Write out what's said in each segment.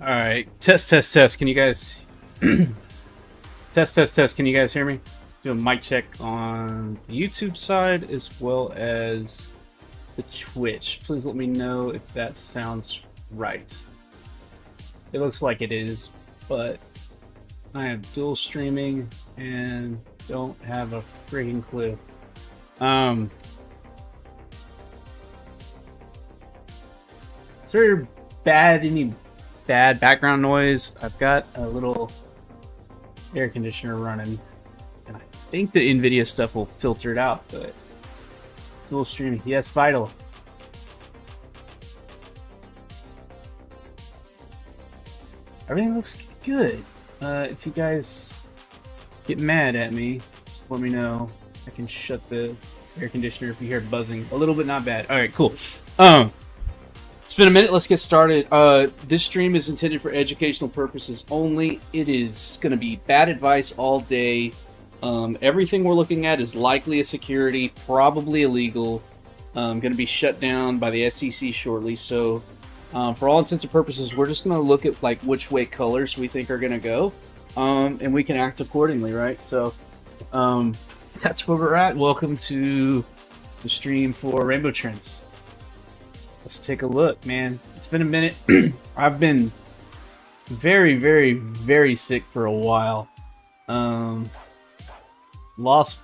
All right, test, test, test. Can you guys test, test, test? Can you guys hear me? Do a mic check on the YouTube side as well as the Twitch. Please let me know if that sounds right. It looks like it is, but I am dual streaming and don't have a freaking clue. Um, is there any bad background noise? I've got a little air conditioner running, and I think the NVIDIA stuff will filter it out, but dual streaming, yes, vital. Everything looks good. If you guys get mad at me, just let me know. I can shut the air conditioner if you hear buzzing. A little bit, not bad. All right, cool. It's been a minute. Let's get started. This stream is intended for educational purposes only. It is going to be bad advice all day. Everything we're looking at is likely a security, probably illegal. Going to be shut down by the SEC shortly. So, for all intents and purposes, we're just going to look at like which way colors we think are going to go, and we can act accordingly, right? So, that's where we're at. Welcome to the stream for Rainbow Trends. Let's take a look, man. It's been a minute. I've been very, very, very sick for a while. Lost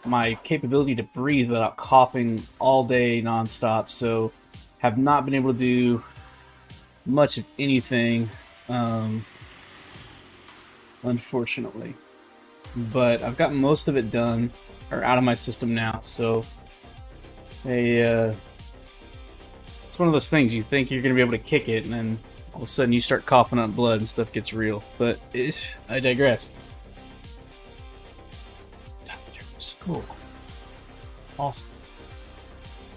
my capability to breathe without coughing all day nonstop, so have not been able to do much of anything, unfortunately. But I've got most of it done, or out of my system now, so it's one of those things you think you're going to be able to kick it, and then all of a sudden you start coughing up blood and stuff gets real. But I digress. Cool. Awesome.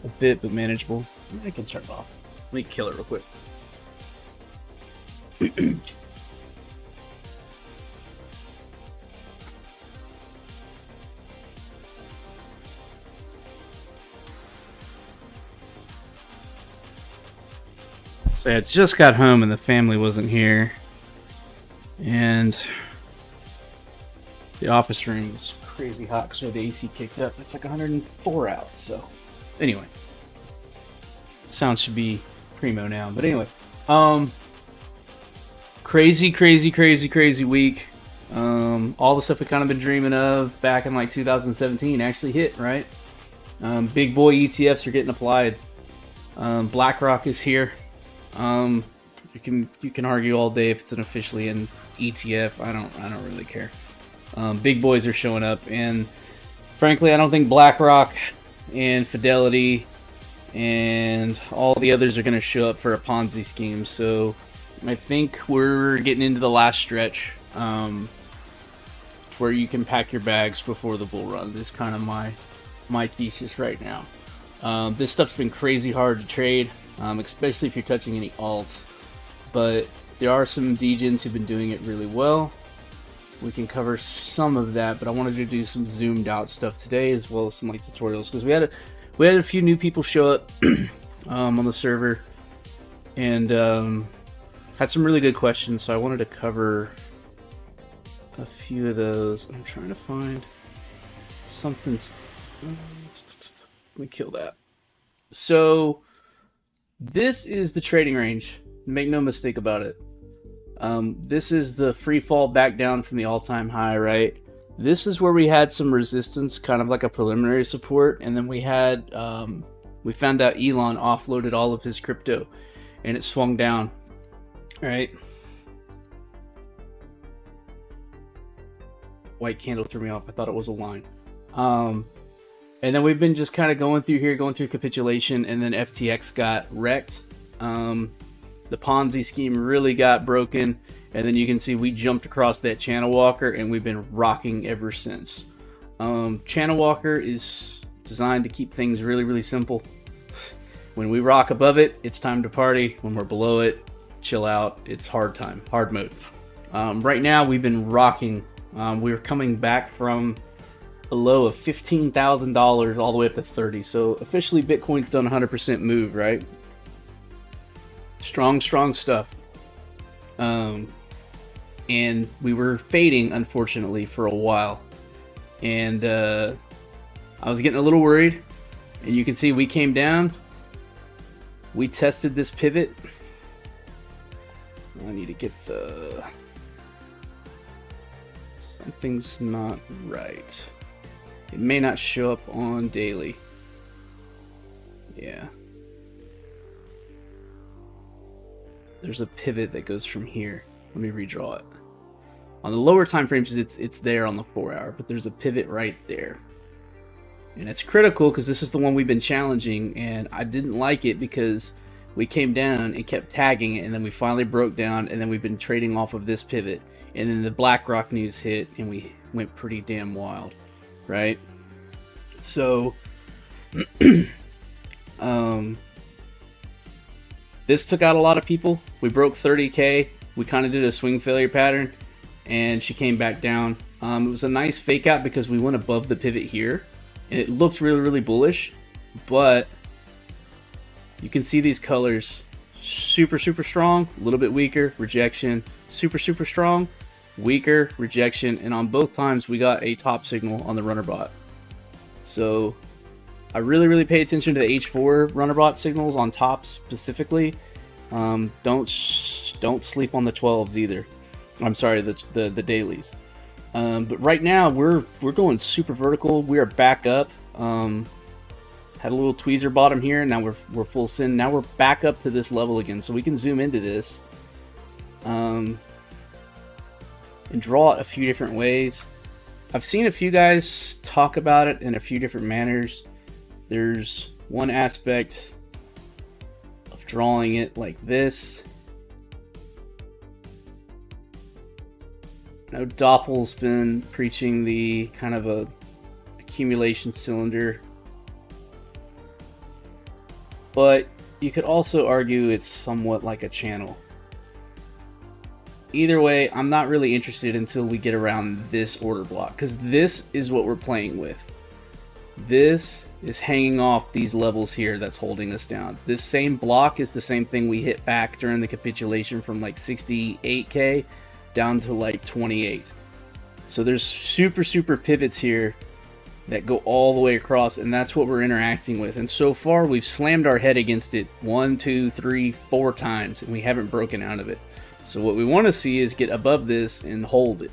A bit, but manageable. I can turn it off. Let me kill it real quick. So I just got home and the family wasn't here. And the office room was crazy hot because we had the AC kicked up. It's like 104 out, so anyway. Sound should be primo now. But anyway. Crazy week. All the stuff we kind of been dreaming of back in like 2017 actually hit, right? Big boy ETFs are getting applied. BlackRock is here. You can argue all day if it's an officially an ETF. I don't really care. Big boys are showing up, and frankly, I don't think BlackRock and Fidelity and all the others are going to show up for a Ponzi scheme. So I think we're getting into the last stretch, where you can pack your bags before the bull run. This is kind of my thesis right now. This stuff's been crazy hard to trade. Especially if you're touching any alts, but there are some degens who've been doing it really well. We can cover some of that, but I wanted to do some zoomed out stuff today as well as some like tutorials, because we had a few new people show up on the server, and had some really good questions, so I wanted to cover a few of those. I'm trying to find something's. Let me kill that. So this is the trading range. Make no mistake about it. This is the free fall back down from the all-time high, right? This is where we had some resistance, kind of like a preliminary support, and then we had we found out Elon offloaded all of his crypto, and it swung down. All right. White candle threw me off. I thought it was a line. And then we've been just kind of going through capitulation, and then FTX got wrecked. The Ponzi scheme really got broken, and then you can see we jumped across that channel walker, and we've been rocking ever since. Channel walker is designed to keep things really, really simple. When we rock above it, it's time to party. When we're below it, chill out. It's hard time, hard mode. Right now, we've been rocking. We're coming back from a low of $15,000 all the way up to 30. So officially Bitcoin's done 100% move, right? Strong stuff. And we were fading, unfortunately, for a while. And I was getting a little worried. And you can see we came down. We tested this pivot. I need to get the... Something's not right. It may not show up on daily. Yeah. There's a pivot that goes from here. Let me redraw it. On the lower time frames, it's there on the 4 hour, but there's a pivot right there. And it's critical because this is the one we've been challenging, and I didn't like it because we came down and kept tagging it, and then we finally broke down, and then we've been trading off of this pivot. And then the BlackRock news hit, and we went pretty damn wild, right? So, this took out a lot of people. We broke 30K. We kind of did a swing failure pattern, and she came back down. It was a nice fake out because we went above the pivot here, and it looked really, really bullish. But you can see these colors super, super strong, a little bit weaker, rejection, super, super strong, weaker, rejection, and on both times we got a top signal on the runner bot. So I really, really pay attention to the H4 runner bot signals on tops specifically. Don't sleep on the 12s either. I'm sorry, the dailies. But right now we're going super vertical. We are back up. Had a little tweezer bottom here. Now we're full send. Now we're back up to this level again, so we can zoom into this. And draw it a few different ways. I've seen a few guys talk about it in a few different manners. There's one aspect of drawing it like this. I know Doppel's been preaching the kind of a accumulation cylinder, but you could also argue it's somewhat like a channel. Either way, I'm not really interested until we get around this order block, because this is what we're playing with. This is hanging off these levels here that's holding us down. This same block is the same thing we hit back during the capitulation from like 68K down to like 28. So there's super, super pivots here that go all the way across, and that's what we're interacting with. And so far, we've slammed our head against it 1, 2, 3, 4 times, and we haven't broken out of it. So what we want to see is get above this and hold it.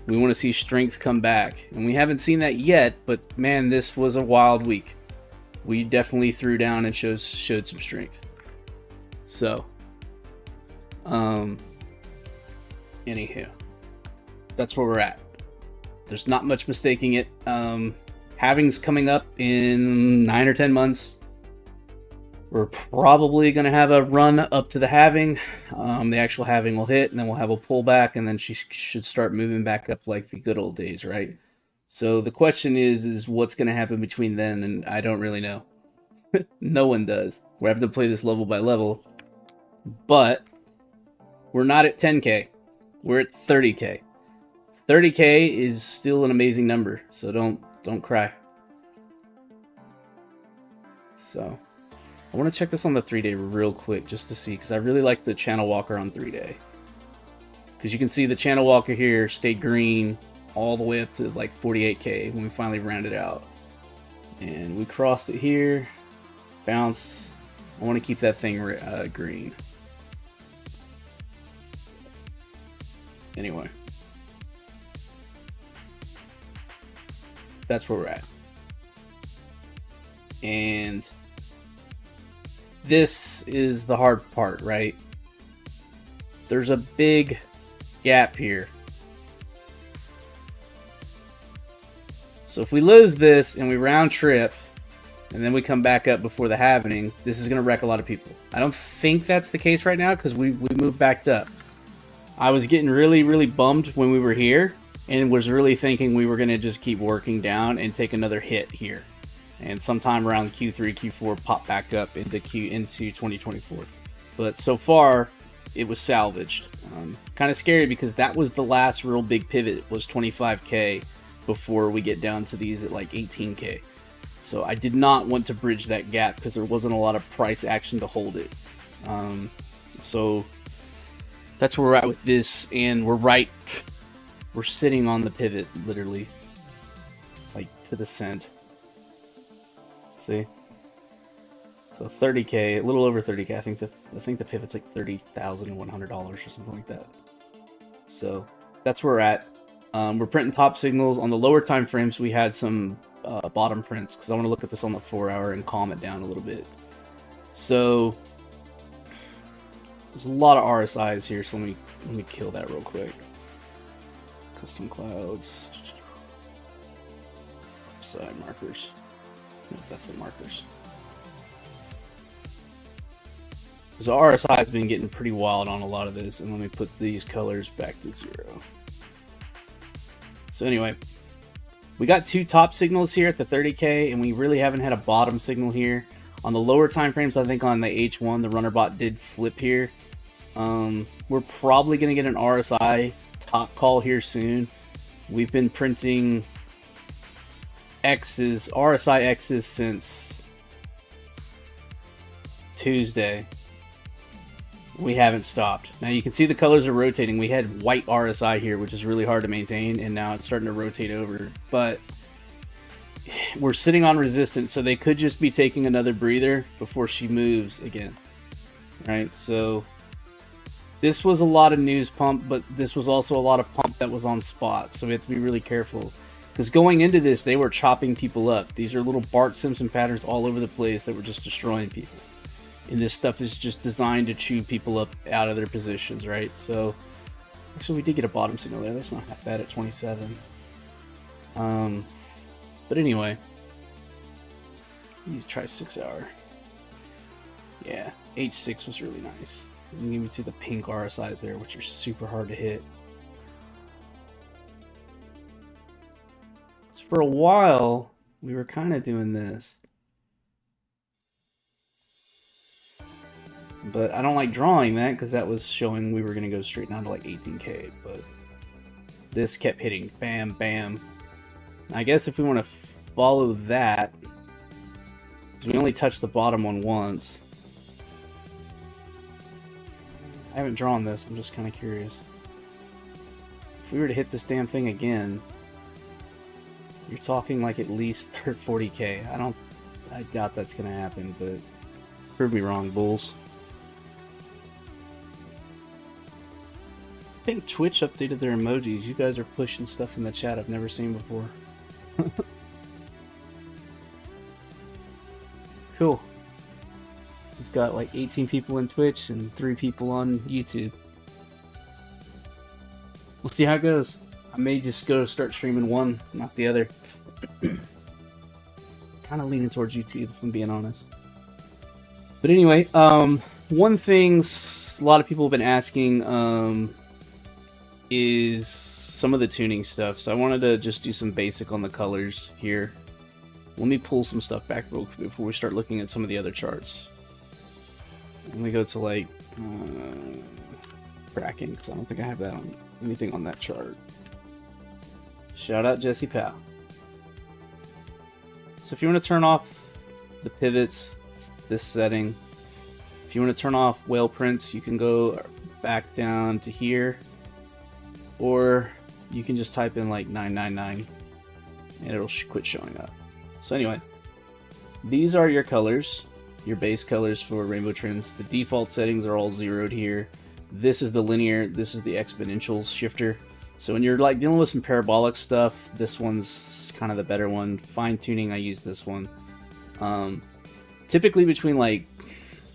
We want to see strength come back, and we haven't seen that yet, but man, this was a wild week. We definitely threw down and showed some strength. So, anywho, that's where we're at. There's not much mistaking it. Halving's coming up in 9 or 10 months. We're probably going to have a run up to the halving. The actual halving will hit, and then we'll have a pullback, and then she should start moving back up like the good old days, right? So the question is what's going to happen between then, and I don't really know. No one does. We're having to play this level by level. But we're not at 10K. We're at 30K. 30K is still an amazing number, so don't cry. So I want to check this on the 3-day real quick just to see, because I really like the channel walker on 3-day. Because you can see the channel walker here stayed green all the way up to like 48K when we finally rounded out. And we crossed it here, bounce. I want to keep that thing green. Anyway, that's where we're at. And this is the hard part, right? There's a big gap here. So if we lose this and we round trip and then we come back up before the halving, this is going to wreck a lot of people. I don't think that's the case right now because we moved back up. I was getting really, really bummed when we were here and was really thinking we were going to just keep working down and take another hit here. And sometime around Q3, Q4, pop back up into 2024. But so far, it was salvaged. Kind of scary because that was the last real big pivot, was 25K before we get down to these at like 18K. So I did not want to bridge that gap because there wasn't a lot of price action to hold it. So that's where we're at with this, and we're sitting on the pivot, literally, like to the cent. See? So 30K, a little over 30K. I think the pivot's like $30,100 or something like that. So that's where we're at. We're printing top signals. On the lower time frames, we had some bottom prints because I want to look at this on the 4-hour and calm it down a little bit. So there's a lot of RSIs here, so let me kill that real quick. Custom clouds. Side markers. No, that's the markers. So RSI has been getting pretty wild on a lot of this, and let me put these colors back to 0. So anyway, we got 2 top signals here at the 30K, and we really haven't had a bottom signal here. On the lower time frames, I think on the H1, the runner bot did flip here. We're probably going to get an RSI top call here soon. We've been printing X's, RSI X's since Tuesday. We haven't stopped. Now you can see the colors are rotating. We had white RSI here, which is really hard to maintain, and now it's starting to rotate over. But we're sitting on resistance, so they could just be taking another breather before she moves again. Right? So this was a lot of news pump, but this was also a lot of pump that was on spot. So we have to be really careful. Because going into this, they were chopping people up. These are little Bart Simpson patterns all over the place that were just destroying people. And this stuff is just designed to chew people up out of their positions, right? So, actually, we did get a bottom signal there. That's not half bad at 27. But anyway, let's try 6-hour. Yeah, H6 was really nice. You can even see the pink RSIs there, which are super hard to hit. So for a while, we were kind of doing this. But I don't like drawing that because that was showing we were going to go straight down to like 18K. But this kept hitting. Bam, bam. I guess if we want to follow that, because we only touched the bottom one once. I haven't drawn this. I'm just kind of curious. If we were to hit this damn thing again, you're talking like at least 40K. I doubt that's going to happen, but prove me wrong, bulls. I think Twitch updated their emojis. You guys are pushing stuff in the chat I've never seen before. Cool. We've got like 18 people in Twitch and 3 people on YouTube. We'll see how it goes. I may just go start streaming one, not the other. Kind of leaning towards YouTube, if I'm being honest. But anyway, one thing a lot of people have been asking is some of the tuning stuff. So I wanted to just do some basic on the colors here. Let me pull some stuff back real quick before we start looking at some of the other charts. Let me go to like tracking, because I don't think I have that on anything on that chart. Shout out Jesse Powell. So if you want to turn off the pivots, it's this setting. If you want to turn off whale prints, you can go back down to here, or you can just type in like 999 and it'll quit showing up. So anyway, these are your colors, your base colors for Rainbow Trends. The default settings are all zeroed here. This is the linear, this is the exponential shifter. So when you're like dealing with some parabolic stuff, this one's kind of the better one. Fine tuning, I use this one. Typically between like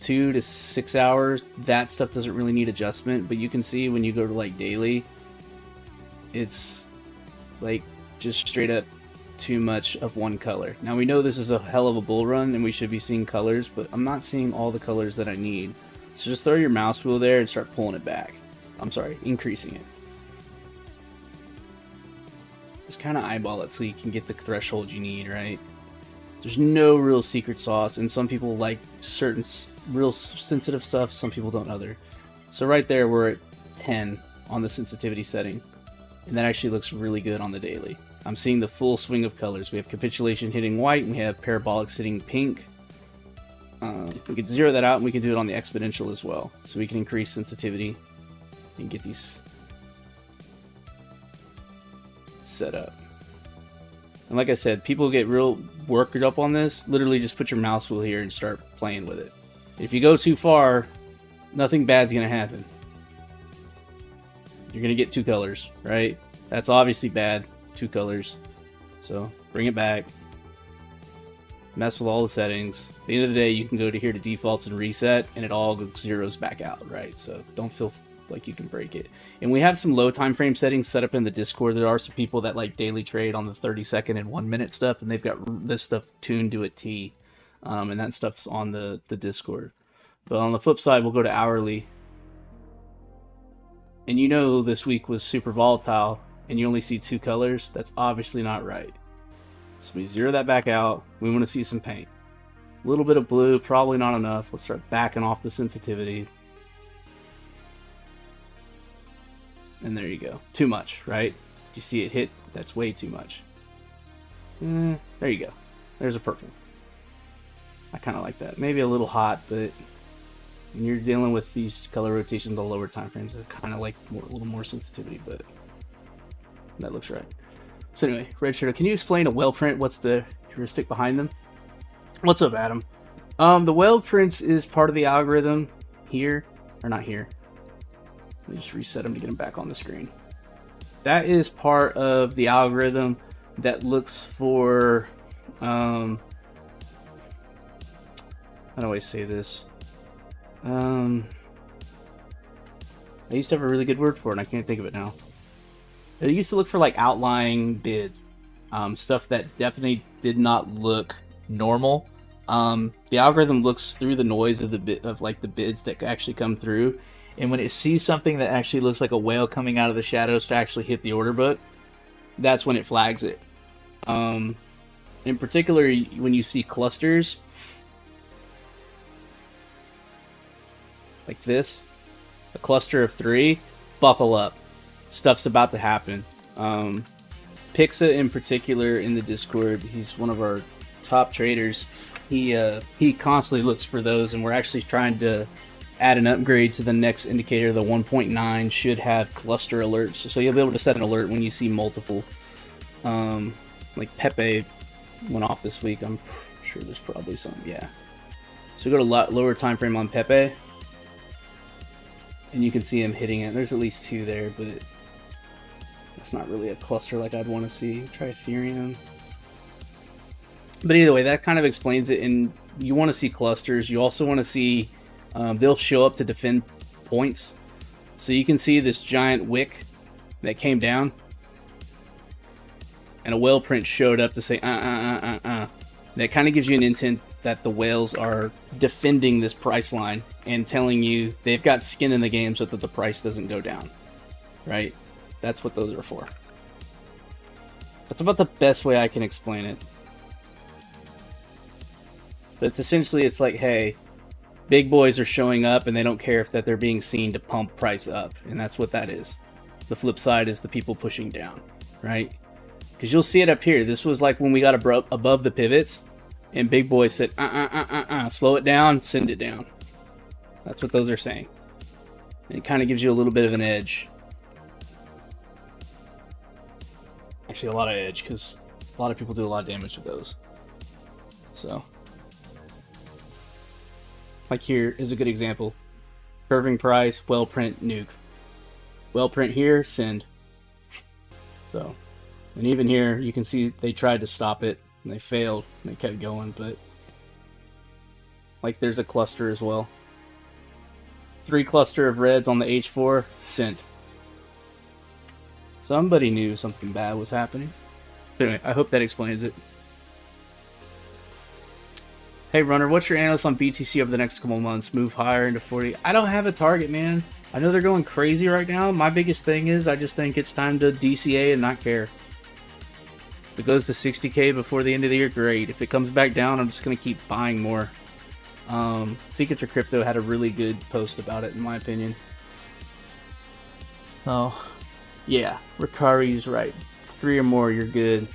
2 to 6 hours, that stuff doesn't really need adjustment, but you can see when you go to like daily, it's like just straight up too much of one color. Now we know this is a hell of a bull run and we should be seeing colors, but I'm not seeing all the colors that I need. So just throw your mouse wheel there and start pulling it back. I'm sorry, increasing it. Just kind of eyeball it so you can get the threshold you need, right? There's no real secret sauce, and some people like certain real sensitive stuff, some people don't other. So right there we're at 10 on the sensitivity setting, and that actually looks really good on the daily. I'm seeing the full swing of colors. We have capitulation hitting white, and we have parabolic hitting pink. We could zero that out, and we can do it on the exponential as well. So we can increase sensitivity. and get these set up. And like I said, people get real worked up on this. Literally just put your mouse wheel here and start playing with it. If you go too far, nothing bad's going to happen. You're going to get 2 colors, right? That's obviously bad. 2 colors. So bring it back. Mess with all the settings. At the end of the day, you can go to here to defaults and reset, and it all zeroes back out, right? So don't feel like you can break it. And we have some low time frame settings set up in the Discord. There are some people that like daily trade on the 30-second and 1-minute stuff, and they've got this stuff tuned to a T. And that stuff's on the Discord. But on the flip side, we'll go to hourly. And you know this week was super volatile, and you only see 2 colors. That's obviously not right. So we zero that back out. We want to see some paint. A little bit of blue, probably not enough. Let's start backing off the sensitivity. And there you go. Too much, right? You see it hit? That's way too much. There you go. There's a purple. I kind of like that. Maybe a little hot, but when you're dealing with these color rotations on lower time frames, I kind of like a little more sensitivity, but that looks right. So anyway, Red Shadow, can you explain a whale print? What's the heuristic behind them? What's up, Adam? The whale prints is part of the algorithm here, or not here. Let me just reset them to get them back on the screen. That is part of the algorithm that looks for, how do I say this? I used to have a really good word for it, and I can't think of it now. It used to look for like outlying bids, stuff that definitely did not look normal. The algorithm looks through the noise of the bids that actually come through, and when it sees something that actually looks like a whale coming out of the shadows to actually hit the order book, that's when it flags it. In particular, when you see clusters like this, a cluster of 3, buckle up. Stuff's about to happen. Pixa in particular in the Discord, he's one of our top traders. He constantly looks for those, and we're actually trying to add an upgrade to the next indicator. The 1.9 should have cluster alerts, so you'll be able to set an alert when you see multiple. Like Pepe went off this week. I'm sure there's probably some. Yeah. So go to lower time frame on Pepe, and you can see him hitting it. There's at least 2 there, but it's not really a cluster like I'd want to see. Try Ethereum. But either way, that kind of explains it. And you want to see clusters. You also want to see, they'll show up to defend points. So you can see this giant wick that came down, and a whale print showed up to say, That kind of gives you an intent that the whales are defending this price line and telling you they've got skin in the game so that the price doesn't go down, right? That's what those are for. That's about the best way I can explain it. But it's essentially, it's like, hey, big boys are showing up and they don't care if that they're being seen to pump price up. And that's what that is. The flip side is the people pushing down, right? Because you'll see it up here. This was like when we got above the pivots and big boys said, slow it down, send it down. That's what those are saying. And it kind of gives you a little bit of an edge. Actually, a lot of edge, because a lot of people do a lot of damage with those. So, like here is a good example. Curving price, well print, nuke. Well print here, send. So, and even here, you can see they tried to stop it, and they failed, and they kept going, but like there's a cluster as well. 3 cluster of reds on the H4, sent. Somebody knew something bad was happening. But anyway, I hope that explains it. Hey Runner, what's your analysis on BTC over the next couple months? Move higher into 40. I don't have a target, man. I know they're going crazy right now. My biggest thing is I just think it's time to DCA and not care. If it goes to 60k before the end of the year, great. If it comes back down, I'm just going to keep buying more. Secrets of Crypto had a really good post about it, in my opinion. Oh, yeah, Ricari's right. 3 or more, you're good.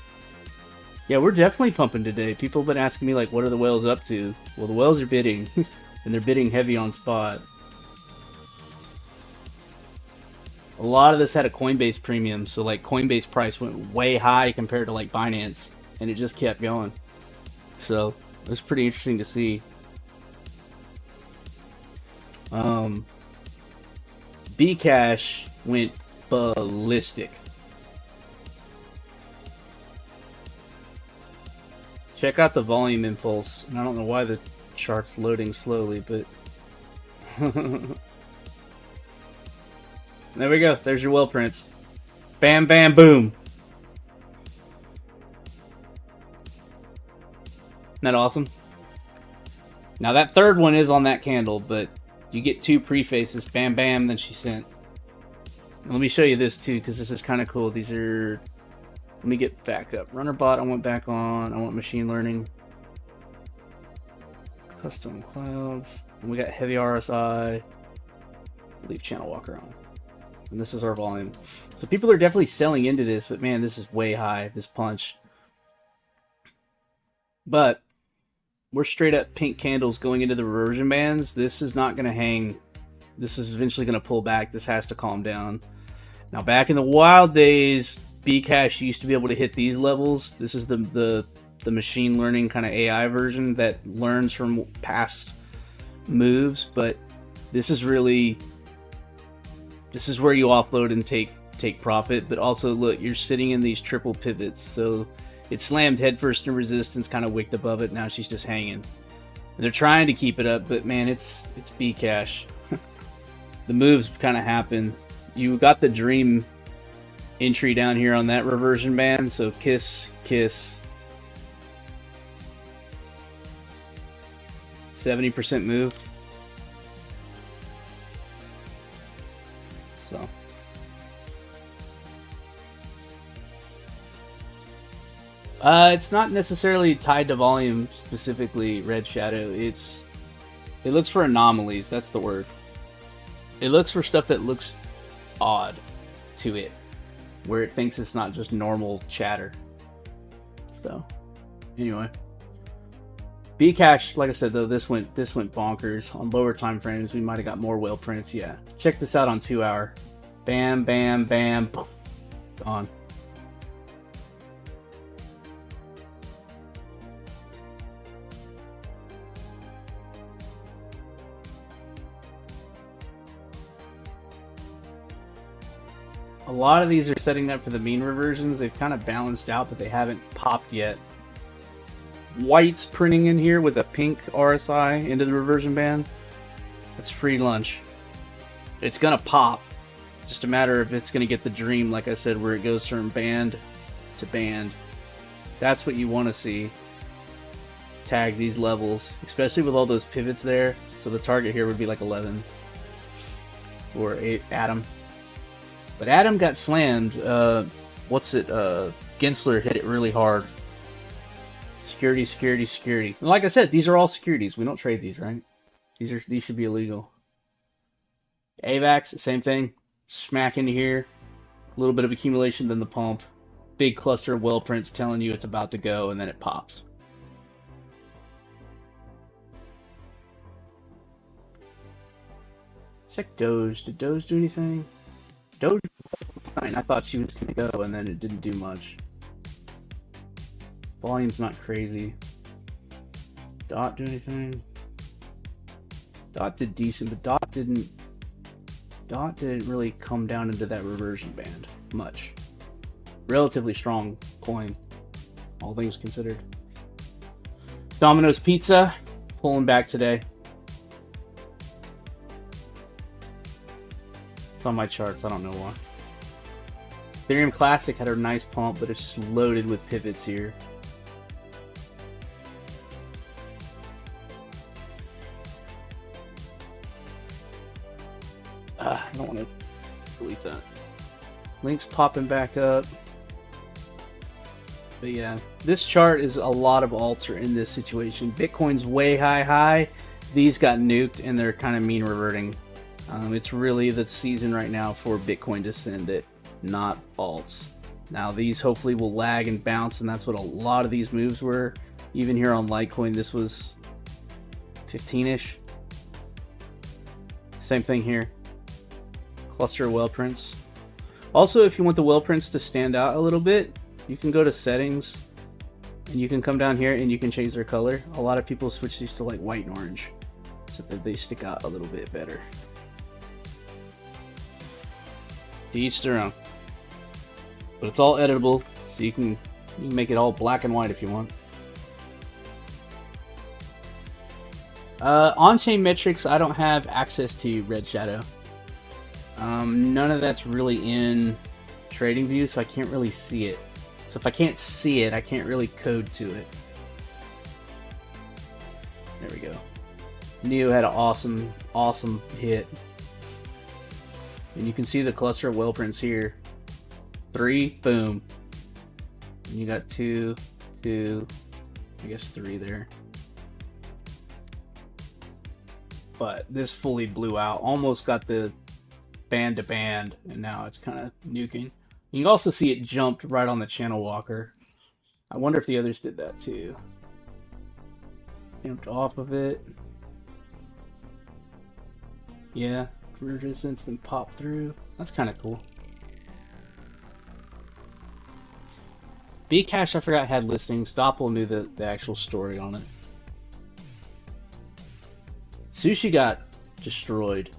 Yeah, we're definitely pumping today. People have been asking me, like, what are the whales up to? Well, the whales are bidding, and they're bidding heavy on spot. A lot of this had a Coinbase premium, so like Coinbase price went way high compared to like Binance, and it just kept going. So it was pretty interesting to see. Bcash went ballistic. Check out the volume impulse. And I don't know why the chart's loading slowly, but there we go. There's your whale prints. Bam, bam, boom. Isn't that awesome? Now that third one is on that candle, but you get two prefaces. Bam, bam, then she sent. And let me show you this too, because this is kind of cool. These are... Let me get back up. Runnerbot, I want back on. I want machine learning. Custom clouds. And we got heavy RSI. Leave channel walker on. And this is our volume. So people are definitely selling into this, but man, this is way high, this punch. But we're straight up pink candles going into the reversion bands. This is not going to hang. This is eventually going to pull back. This has to calm down. Now, back in the wild days, Bcash used to be able to hit these levels. This is the machine learning kind of AI version that learns from past moves, but this is really... This is where you offload and take profit, but also look, you're sitting in these triple pivots, so it slammed headfirst in resistance, kind of wicked above it. Now she's just hanging. And they're trying to keep it up, but man, it's Bcash. The moves kind of happen. You got the dream entry down here on that reversion band, so kiss, kiss. 70% move. So it's not necessarily tied to volume specifically, Red Shadow. It looks for anomalies, that's the word. It looks for stuff that looks odd to it, where it thinks it's not just normal chatter. So anyway, Bcash, like I said though, this went bonkers. On lower time frames, we might have got more whale prints. Yeah, check this out on 2 hour. Bam, bam, bam, boom. Gone. A lot of these are setting up for the mean reversions. They've kind of balanced out, but they haven't popped yet. White's printing in here with a pink RSI into the reversion band. That's free lunch. It's gonna pop. It's just a matter of it's gonna get the dream, like I said, where it goes from band to band. That's what you want to see. Tag these levels, especially with all those pivots there. So the target here would be like 11 or 8 Atom. But Atom got slammed. Gensler hit it really hard. Security, security, security. And like I said, these are all securities. We don't trade these, right? These should be illegal. AVAX, same thing. Smack into here. A little bit of accumulation, then the pump. Big cluster of whale prints telling you it's about to go, and then it pops. Check Doge. Did Doge do anything? Doge, fine. I thought she was going to go, and then it didn't do much. Volume's not crazy. Dot do anything? Dot did decent, but Dot didn't really come down into that reversion band much. Relatively strong coin, all things considered. Domino's Pizza, pulling back today. It's on my charts, I don't know why. Ethereum Classic had a nice pump, but it's just loaded with pivots here. I don't want to delete that. Link's popping back up. But yeah, this chart is a lot of alts are in this situation. Bitcoin's way high. These got nuked and they're kind of mean reverting. It's really the season right now for Bitcoin to send it, not alts. Now these hopefully will lag and bounce, and that's what a lot of these moves were. Even here on Litecoin, this was 15-ish. Same thing here. Cluster of whale prints. Also, if you want the whale prints to stand out a little bit, you can go to settings and you can come down here and you can change their color. A lot of people switch these to like white and orange so that they stick out a little bit better. To each their own. But it's all editable, so you can make it all black and white if you want. On-chain metrics, I don't have access to Red Shadow. None of that's really in TradingView, so I can't really see it. So if I can't see it, I can't really code to it. There we go. Neo had an awesome hit. And you can see the cluster of whale prints here. 3, boom. And you got 2, I guess 3 there. But this fully blew out. Almost got the band to band, and now it's kind of nuking. You can also see it jumped right on the channel walker. I wonder if the others did that too. Jumped off of it. Yeah, resistance then popped through. That's kind of cool. Bcash, I forgot, had listings. Doppel knew the actual story on it. Sushi got destroyed.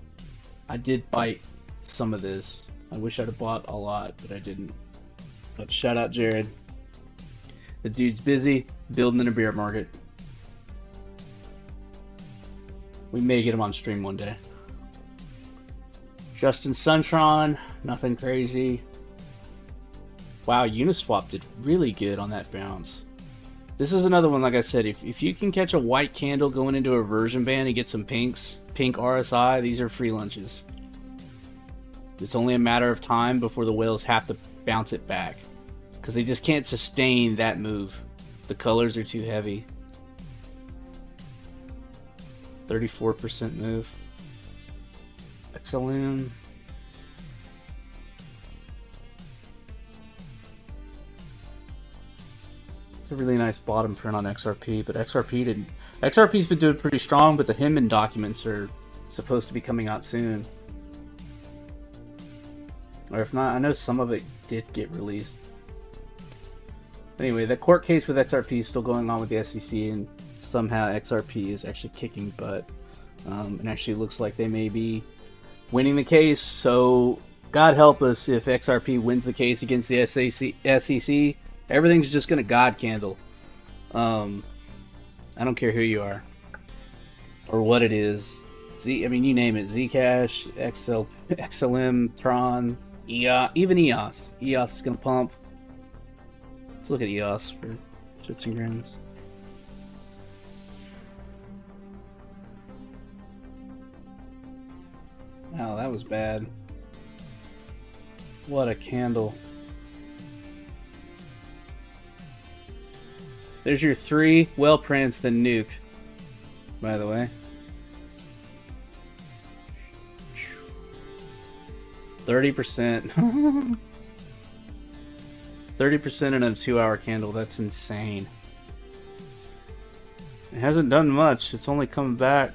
I did bite some of this. I wish I'd have bought a lot, but I didn't. But shout out Jared. The dude's busy building in a bear market. We may get him on stream one day. Justin Suntron, nothing crazy. Wow, Uniswap did really good on that bounce. This is another one, like I said, if you can catch a white candle going into a version band and get some pink RSI, these are free lunches. It's only a matter of time before the whales have to bounce it back, because they just can't sustain that move. The colors are too heavy. 34% move. XLM. It's a really nice bottom print on XRP, but XRP's been doing pretty strong, but the Hinman documents are supposed to be coming out soon. Or if not, I know some of it did get released. Anyway, the court case with XRP is still going on with the SEC, and somehow XRP is actually kicking butt. And actually looks like they may be winning the case, so God help us if XRP wins the case against the SEC. Everything's just going to God candle. I don't care who you are or what it is. I mean, you name it. Zcash, XLM, Tron, EOS, even EOS. EOS is going to pump. Let's look at EOS for shits and grins. Wow, that was bad. What a candle. There's your 3 whale prints, then nuke, by the way. 30%. 30% in a 2-hour candle, that's insane. It hasn't done much, it's only coming back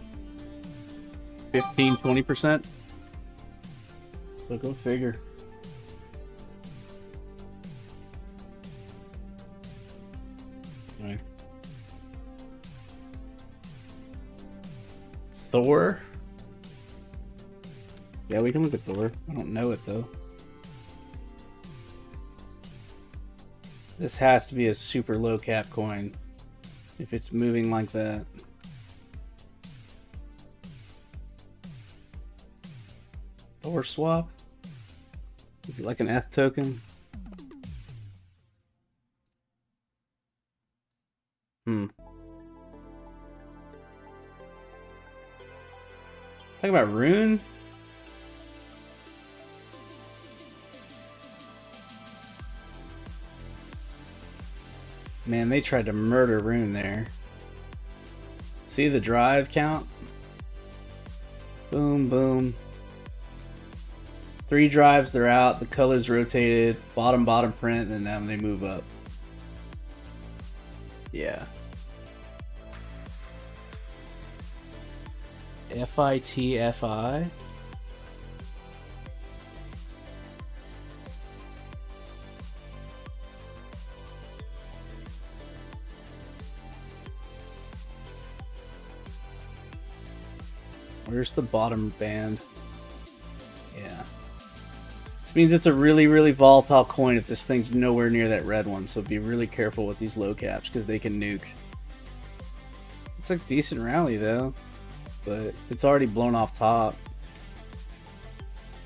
15-20%. So go figure. Right. Thor? Yeah, we can look at Thor. I don't know it though. This has to be a super low cap coin if it's moving like that. Thor swap? Is it like an ETH token? Talk about Rune? Man, they tried to murder Rune there. See the drive count? Boom, boom. 3 drives, they're out. The colors rotated. Bottom print, and then they move up. Yeah. FITFI? Where's the bottom band? Yeah. This means it's a really, really volatile coin if this thing's nowhere near that red one, so be really careful with these low caps because they can nuke. It's a decent rally though, but it's already blown off top.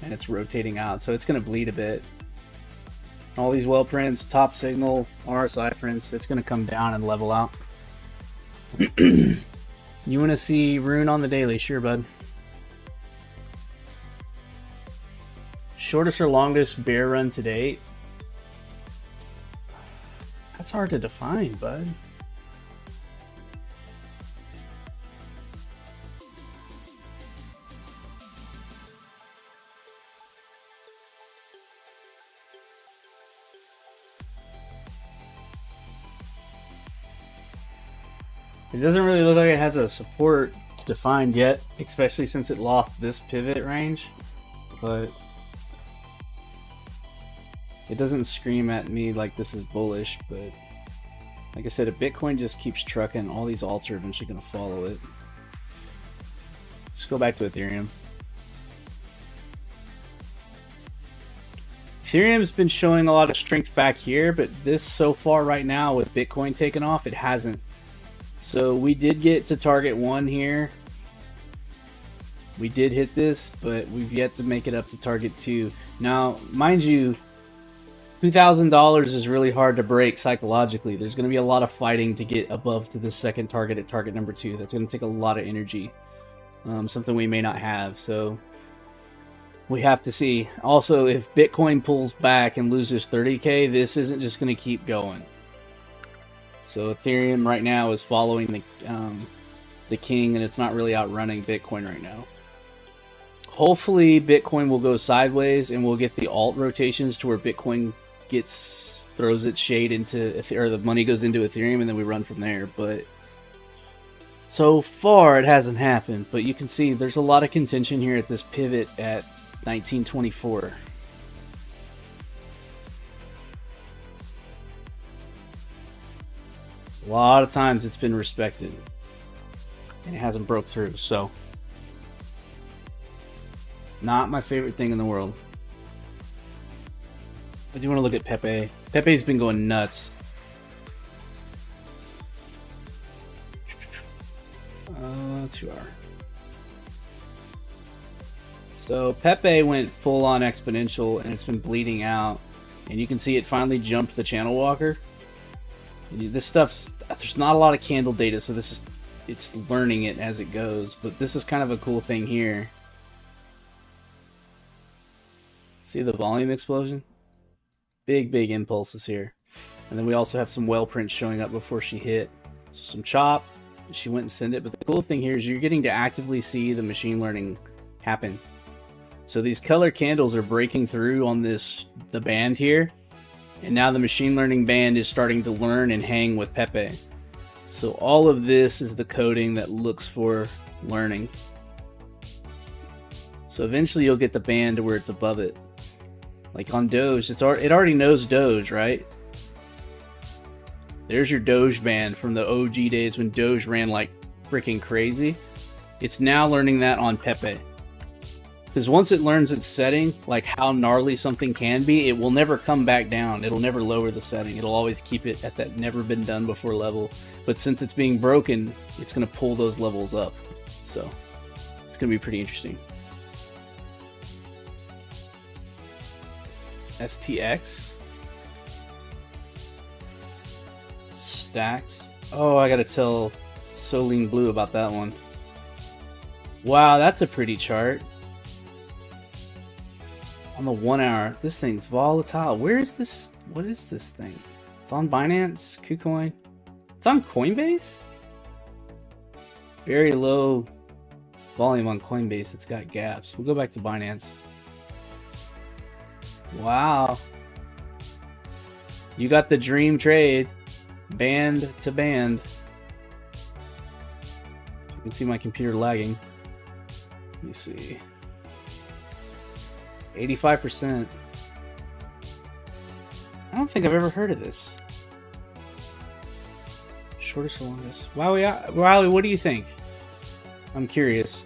And it's rotating out, so it's going to bleed a bit. All these well prints, top signal, RSI prints, it's going to come down and level out. You want to see Rune on the daily? Sure, bud. Shortest or longest bear run to date? That's hard to define, bud. It doesn't really look like it has a support defined yet, especially since it lost this pivot range, but it doesn't scream at me like this is bullish. But like I said, if Bitcoin just keeps trucking, all these alts are eventually going to follow it. Let's go back to Ethereum. Ethereum's been showing a lot of strength back here, but this so far right now with Bitcoin taking off, it hasn't. So we did get to target 1 here. We did hit this, but we've yet to make it up to target 2. Now, mind you, $2,000 is really hard to break psychologically. There's going to be a lot of fighting to get above to the second target at target number 2. That's going to take a lot of energy. Something we may not have. So we have to see. Also, if Bitcoin pulls back and loses 30K, this isn't just going to keep going. So Ethereum right now is following the king, and it's not really outrunning Bitcoin right now. Hopefully Bitcoin will go sideways and we'll get the alt rotations to where Bitcoin throws its shade into, or the money goes into Ethereum, and then we run from there. But so far it hasn't happened. But you can see there's a lot of contention here at this pivot at 1924. A lot of times it's been respected and it hasn't broke through, so not my favorite thing in the world. I do want to look at Pepe. Pepe's been going nuts. 2 hour. So Pepe went full on exponential and it's been bleeding out, and you can see it finally jumped the channel walker. This stuff's, there's not a lot of candle data, so it's learning it as it goes, but this is kind of a cool thing here. See the volume explosion? Big impulses here. And then we also have some well prints showing up before she hit. So some chop, she went and sent it, but the cool thing here is you're getting to actively see the machine learning happen. So these color candles are breaking through on the band here. And now the machine learning band is starting to learn and hang with Pepe. So all of this is the coding that looks for learning. So eventually you'll get the band to where it's above it. Like on Doge, it already knows Doge, right? There's your Doge band from the OG days when Doge ran like freaking crazy. It's now learning that on Pepe. Because once it learns its setting, like how gnarly something can be, it will never come back down. It'll never lower the setting. It'll always keep it at that never been done before level. But since it's being broken, it's going to pull those levels up. So it's going to be pretty interesting. STX. Stacks. Oh, I got to tell Soling Blue about that one. Wow, that's a pretty chart. On the 1 hour, this thing's volatile. Where is this? What is this thing? It's on Binance, KuCoin. It's on Coinbase? Very low volume on Coinbase. It's got gaps. We'll go back to Binance. Wow. You got the dream trade. Band to band. You can see my computer lagging. Let me see. 85%. I don't think I've ever heard of this. Shortest or longest? Wowie, what do you think? I'm curious.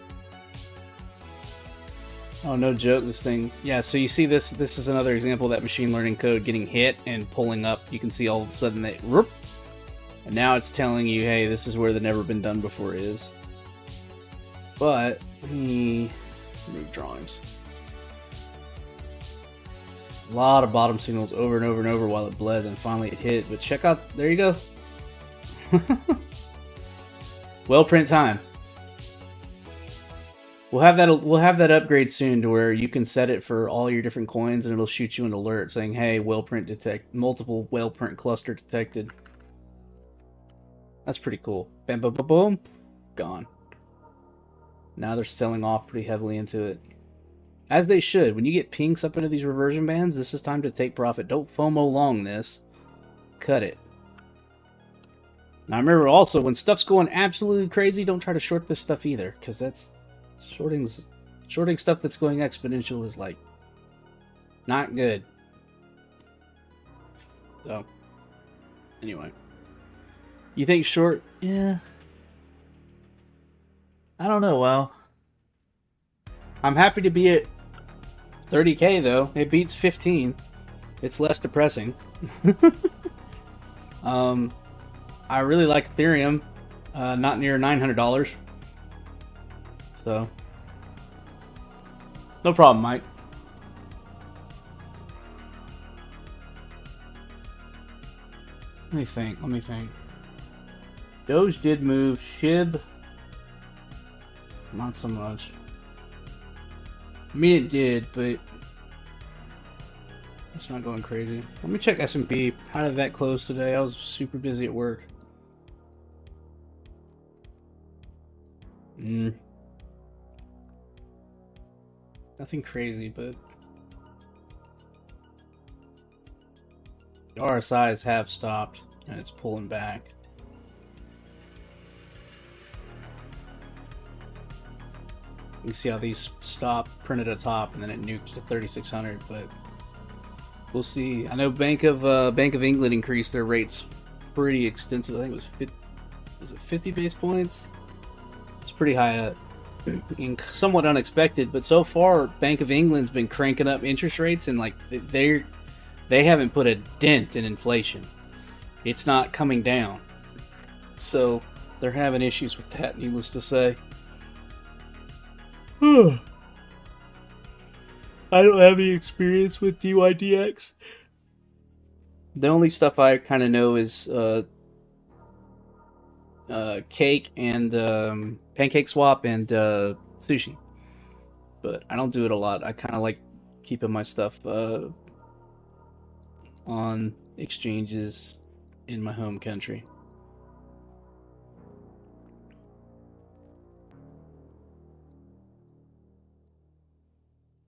Oh, no joke, this thing. Yeah, so you see this is another example of that machine learning code getting hit and pulling up. You can see all of a sudden that, whoop, and now it's telling you, hey, this is where the never been done before is. But, let me remove drawings. A lot of bottom signals over and over and over while it bled, and finally it hit. But check out, there you go. Well print time. We'll have that upgrade soon to where you can set it for all your different coins and it'll shoot you an alert saying, hey, whale print detect, multiple whale print cluster detected. That's pretty cool. Bam, boom, boom, boom. Gone. Now they're selling off pretty heavily into it. As they should. When you get pinks up into these reversion bands, this is time to take profit. Don't FOMO long this. Cut it. Now remember also, when stuff's going absolutely crazy, don't try to short this stuff either, because that's shorting stuff that's going exponential is like not good. So anyway, you think short? Yeah, I don't know. Well, I'm happy to be at 30K though. It beats 15. It's less depressing. I really like Ethereum, not near $900. So, no problem, Mike. Let me think. Doge did move. SHIB, not so much. I mean, it did, but it's not going crazy. Let me check S&P. How did that close today? I was super busy at work. Nothing crazy, but the RSIs have stopped and it's pulling back. You see how these stop, printed at top, and then it nuked to 3,600, but we'll see. I know Bank of England increased their rates pretty extensive. I think it was 50 base points? It's pretty high up. And somewhat unexpected, but so far Bank of England's been cranking up interest rates, and like they haven't put a dent in inflation. It's not coming down, so they're having issues with that, needless to say. I don't have any experience with DYDX. The only stuff I kind of know is Cake and Pancake Swap and Sushi, but I don't do it a lot. I kind of like keeping my stuff on exchanges in my home country.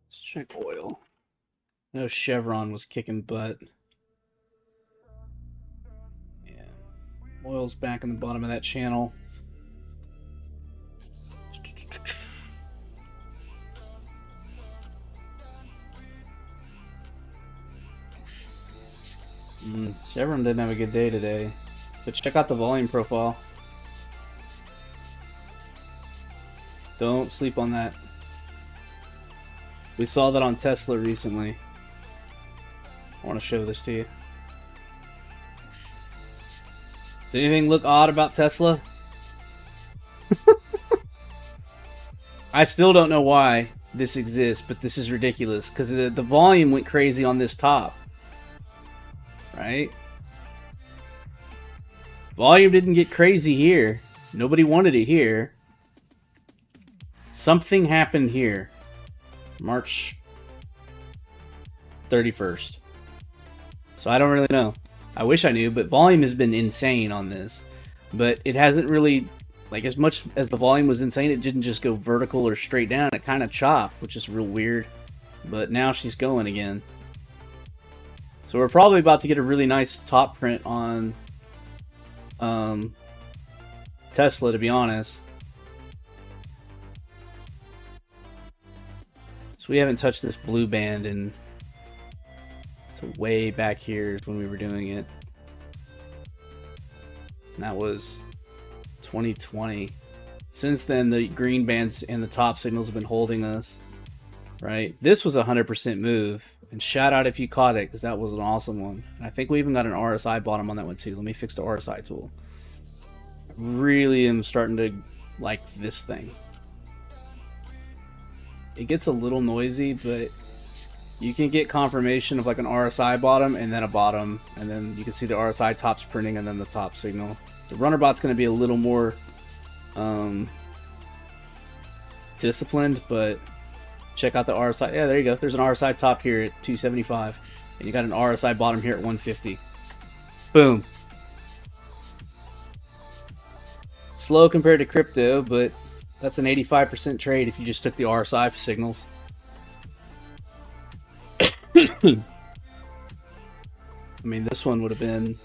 Let's check oil. No, Chevron was kicking butt. Yeah, oil's back in the bottom of that channel. Chevron didn't have a good day today, but check out the volume profile. Don't sleep on that. We saw that on Tesla recently. I want to show this to you. Does anything look odd about Tesla? I still don't know why this exists, but this is ridiculous because the volume went crazy on this top. Right? Volume didn't get crazy here. Nobody wanted it here. Something happened here. March 31st. So I don't really know. I wish I knew, but volume has been insane on this. But it hasn't really, like, as much as the volume was insane, it didn't just go vertical or straight down. It kind of chopped, which is real weird. But now she's going again. So we're probably about to get a really nice top print on Tesla, to be honest. So we haven't touched this blue band in, so way back here is when we were doing it. And that was 2020. Since then, the green bands and the top signals have been holding us right? This was a 100% move, and shout out if you caught it, because that was an awesome one. And I think we even got an RSI bottom on that one too. Let me fix the RSI tool. I really am starting to like this thing. It gets a little noisy, but you can get confirmation of like an RSI bottom and then a bottom, and then you can see the RSI tops printing and then the top signal. The runner bot's going to be a little more disciplined, but check out the RSI. Yeah, there you go. There's an RSI top here at 275, and you got an RSI bottom here at 150. Boom. Slow compared to crypto, but that's an 85% trade if you just took the RSI signals. I mean, this one would have been,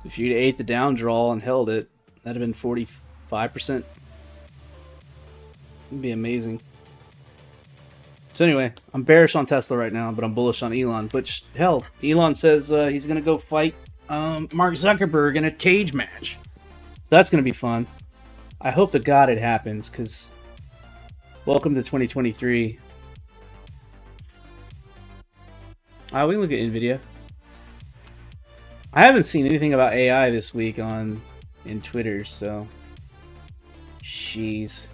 if you'd ate the down draw and held it, that'd have been 45%. It'd be amazing. So anyway, I'm bearish on Tesla right now, but I'm bullish on Elon. Which, hell, Elon says he's going to go fight Mark Zuckerberg in a cage match. So that's going to be fun. I hope to God it happens, because welcome to 2023. We can look at NVIDIA. I haven't seen anything about AI this week in Twitter, so she's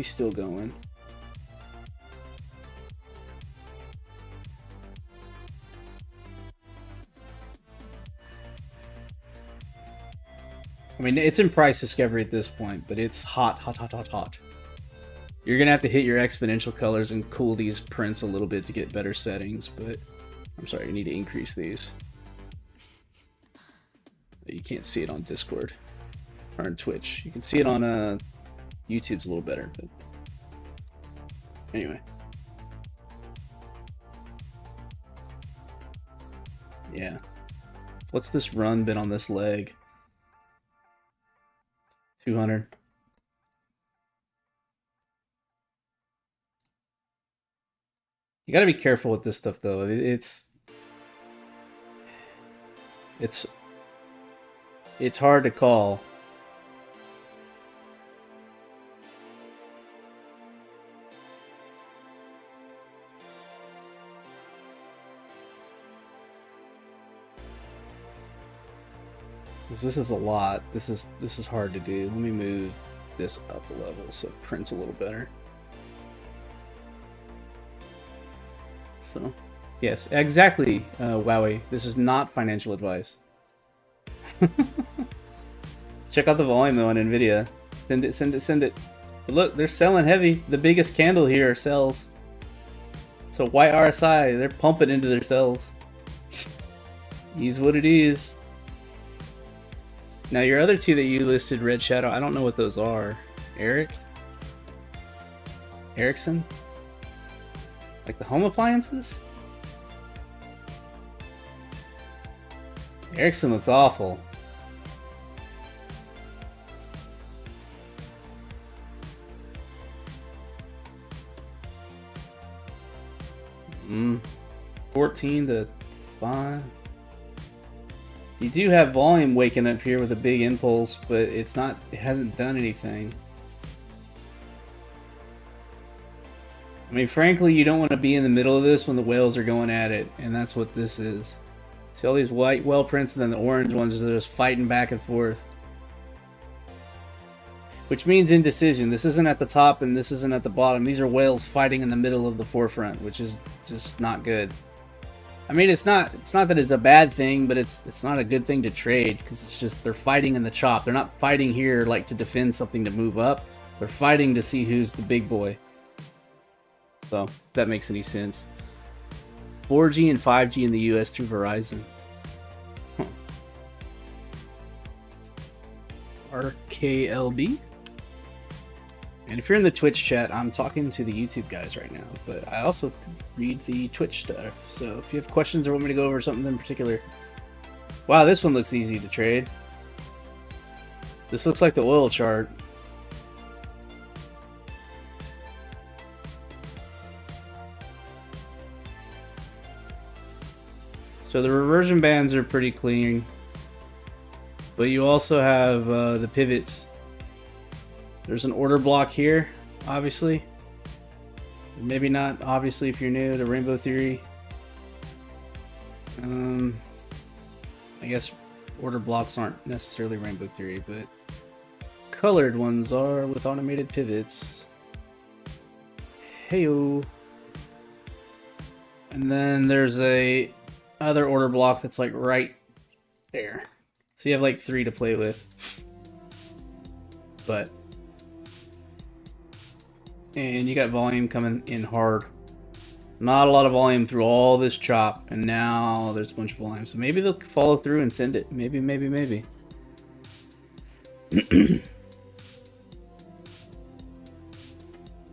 still going. I mean, it's in price discovery at this point, but it's hot. You're gonna have to hit your exponential colors and cool these prints a little bit to get better settings, but I'm sorry, you need to increase these. You can't see it on Discord or on Twitch. You can see it on YouTube's a little better, but anyway. Yeah. What's this run been on this leg? 200. You gotta be careful with this stuff, though. It's hard to call. This is a lot. This is hard to do. Let me move this up a level so it prints a little better. So, yes, exactly, Wowie. This is not financial advice. Check out the volume though on NVIDIA. Send it. But look, they're selling heavy. The biggest candle here sells. So white RSI, they're pumping into their cells. Is what it is. Now your other two that you listed, Red Shadow, I don't know what those are. Ericsson? Like the home appliances? Ericsson looks awful. Mm. 14 to 5. You do have volume waking up here with a big impulse, but it hasn't done anything. I mean, frankly, you don't want to be in the middle of this when the whales are going at it, and that's what this is. See all these white whale prints and then the orange ones are just fighting back and forth. Which means indecision. This isn't at the top and this isn't at the bottom. These are whales fighting in the middle of the forefront, which is just not good. I mean, it's not that it's a bad thing, but it's not a good thing to trade, because it's just they're fighting in the chop. They're not fighting here like to defend something to move up. They're fighting to see who's the big boy. So, if that makes any sense. 4G and 5G in the US through Verizon. Huh. RKLB? And if you're in the Twitch chat, I'm talking to the YouTube guys right now, but I also read the Twitch stuff. So if you have questions or want me to go over something in particular. Wow, this one looks easy to trade. This looks like the oil chart. So the reversion bands are pretty clean, but you also have the pivots. There's an order block here, obviously. Maybe not, obviously, if you're new to Rainbow Theory. I guess order blocks aren't necessarily Rainbow Theory, but colored ones are with automated pivots. Heyo. And then there's a other order block that's like right there. So you have like 3 to play with. But and you got volume coming in hard. Not a lot of volume through all this chop, and now there's a bunch of volume. So maybe they'll follow through and send it. Maybe.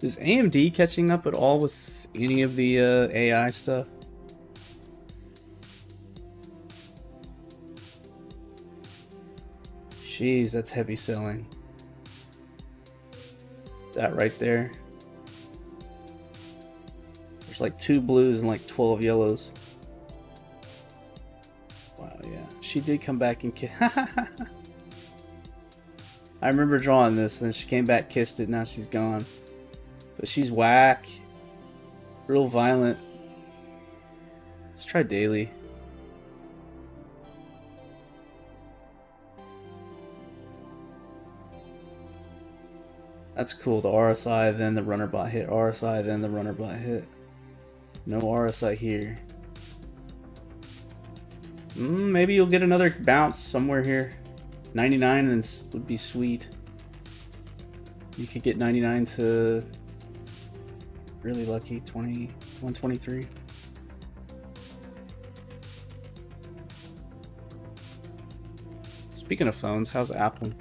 Is AMD catching up at all with any of the AI stuff? Jeez, that's heavy selling. That right there. There's like 2 blues and like 12 yellows. Wow, yeah. She did come back and kiss. I remember drawing this, and then she came back, kissed it, now she's gone. But she's whack. Real violent. Let's try daily. That's cool. The RSI, then the runner bot hit. RSI, then the runner bot hit. No RSI here. Maybe you'll get another bounce somewhere here. 99 and would be sweet. You could get 99 to really lucky 123. Speaking of phones, how's Apple?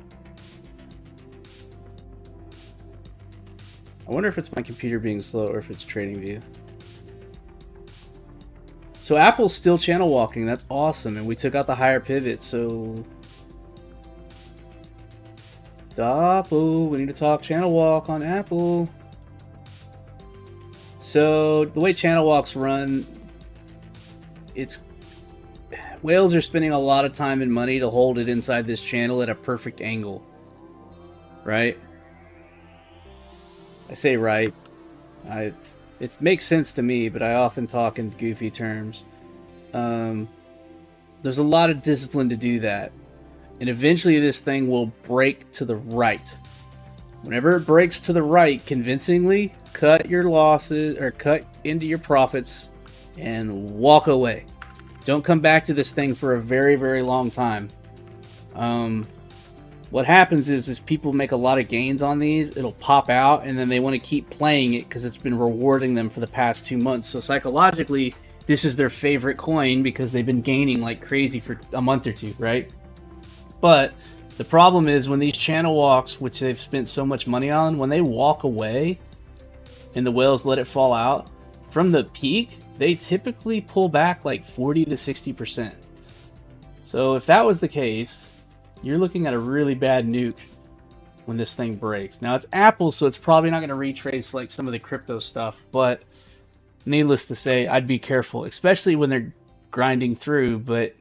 I wonder if it's my computer being slow or if it's TradingView. So Apple's still channel walking. That's awesome. And we took out the higher pivot. So Apple, we need to talk channel walk on Apple. So the way channel walks run, it's whales are spending a lot of time and money to hold it inside this channel at a perfect angle. Right? I say right. It makes sense to me, but I often talk in goofy terms. There's a lot of discipline to do that. And eventually this thing will break to the right. Whenever it breaks to the right convincingly, cut your losses or cut into your profits and walk away. Don't come back to this thing for a very, very long time. What happens is people make a lot of gains on these, it'll pop out, and then they want to keep playing it because it's been rewarding them for the past 2 months. So psychologically, this is their favorite coin because they've been gaining like crazy for a month or two, right? But the problem is when these channel walks, which they've spent so much money on, when they walk away and the whales let it fall out, from the peak, they typically pull back like 40 to 60%. So if that was the case, you're looking at a really bad nuke when this thing breaks. Now it's Apple, so it's probably not going to retrace like some of the crypto stuff, but needless to say, I'd be careful, especially when they're grinding through. But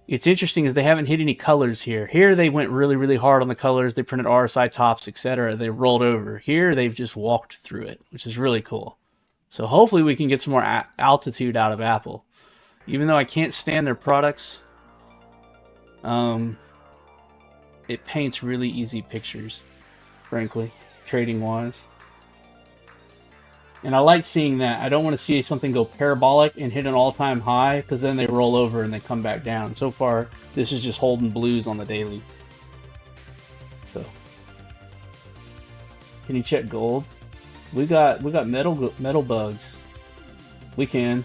it's interesting is they haven't hit any colors here. Here they went really, really hard on the colors. They printed RSI tops, etc. They rolled over. Here they've just walked through it, which is really cool. So hopefully we can get some more altitude out of Apple. Even though I can't stand their products, it paints really easy pictures, frankly, trading-wise. And I like seeing that. I don't want to see something go parabolic and hit an all-time high, because then they roll over and they come back down. So far, this is just holding blues on the daily. So, can you check gold? We got metal bugs. We can.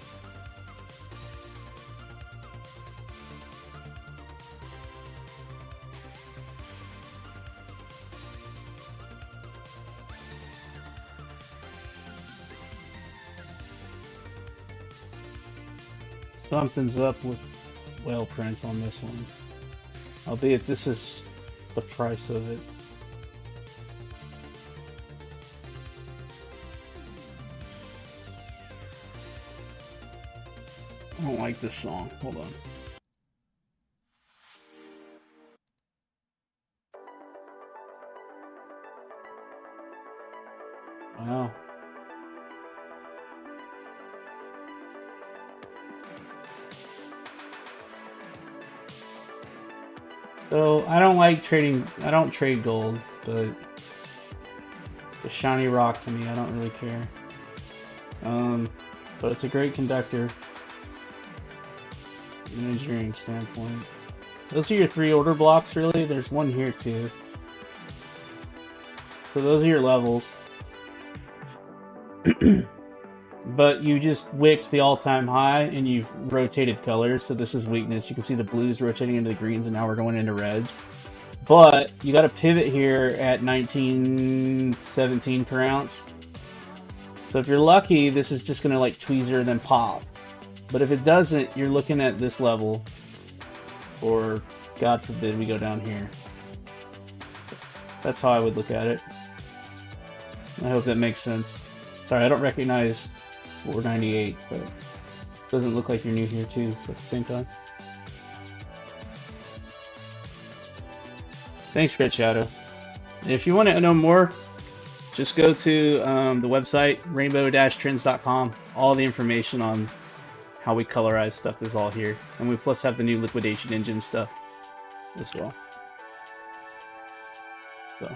Something's up with whale prints on this one. Albeit this is the price of it. I don't like this song. Hold on. Wow. So I don't like trading. I don't trade gold, but the shiny rock to me, I don't really care. But it's a great conductor from an engineering standpoint. Those are your 3 order blocks, really. There's one here too. So those are your levels. But you just wicked the all-time high and you've rotated colors. So this is weakness. You can see the blues rotating into the greens and now we're going into reds. But you got a pivot here at 1917 per ounce. So if you're lucky, this is just going to like tweezer and then pop. But if it doesn't, you're looking at this level. Or, God forbid, we go down here. That's how I would look at it. I hope that makes sense. Sorry, I don't recognize 498, but it doesn't look like you're new here too, so at the same time. Thanks, Red Shadow. And if you want to know more, just go to the website, rainbow-trends.com. All the information on how we colorize stuff is all here. And we plus have the new liquidation engine stuff as well. So,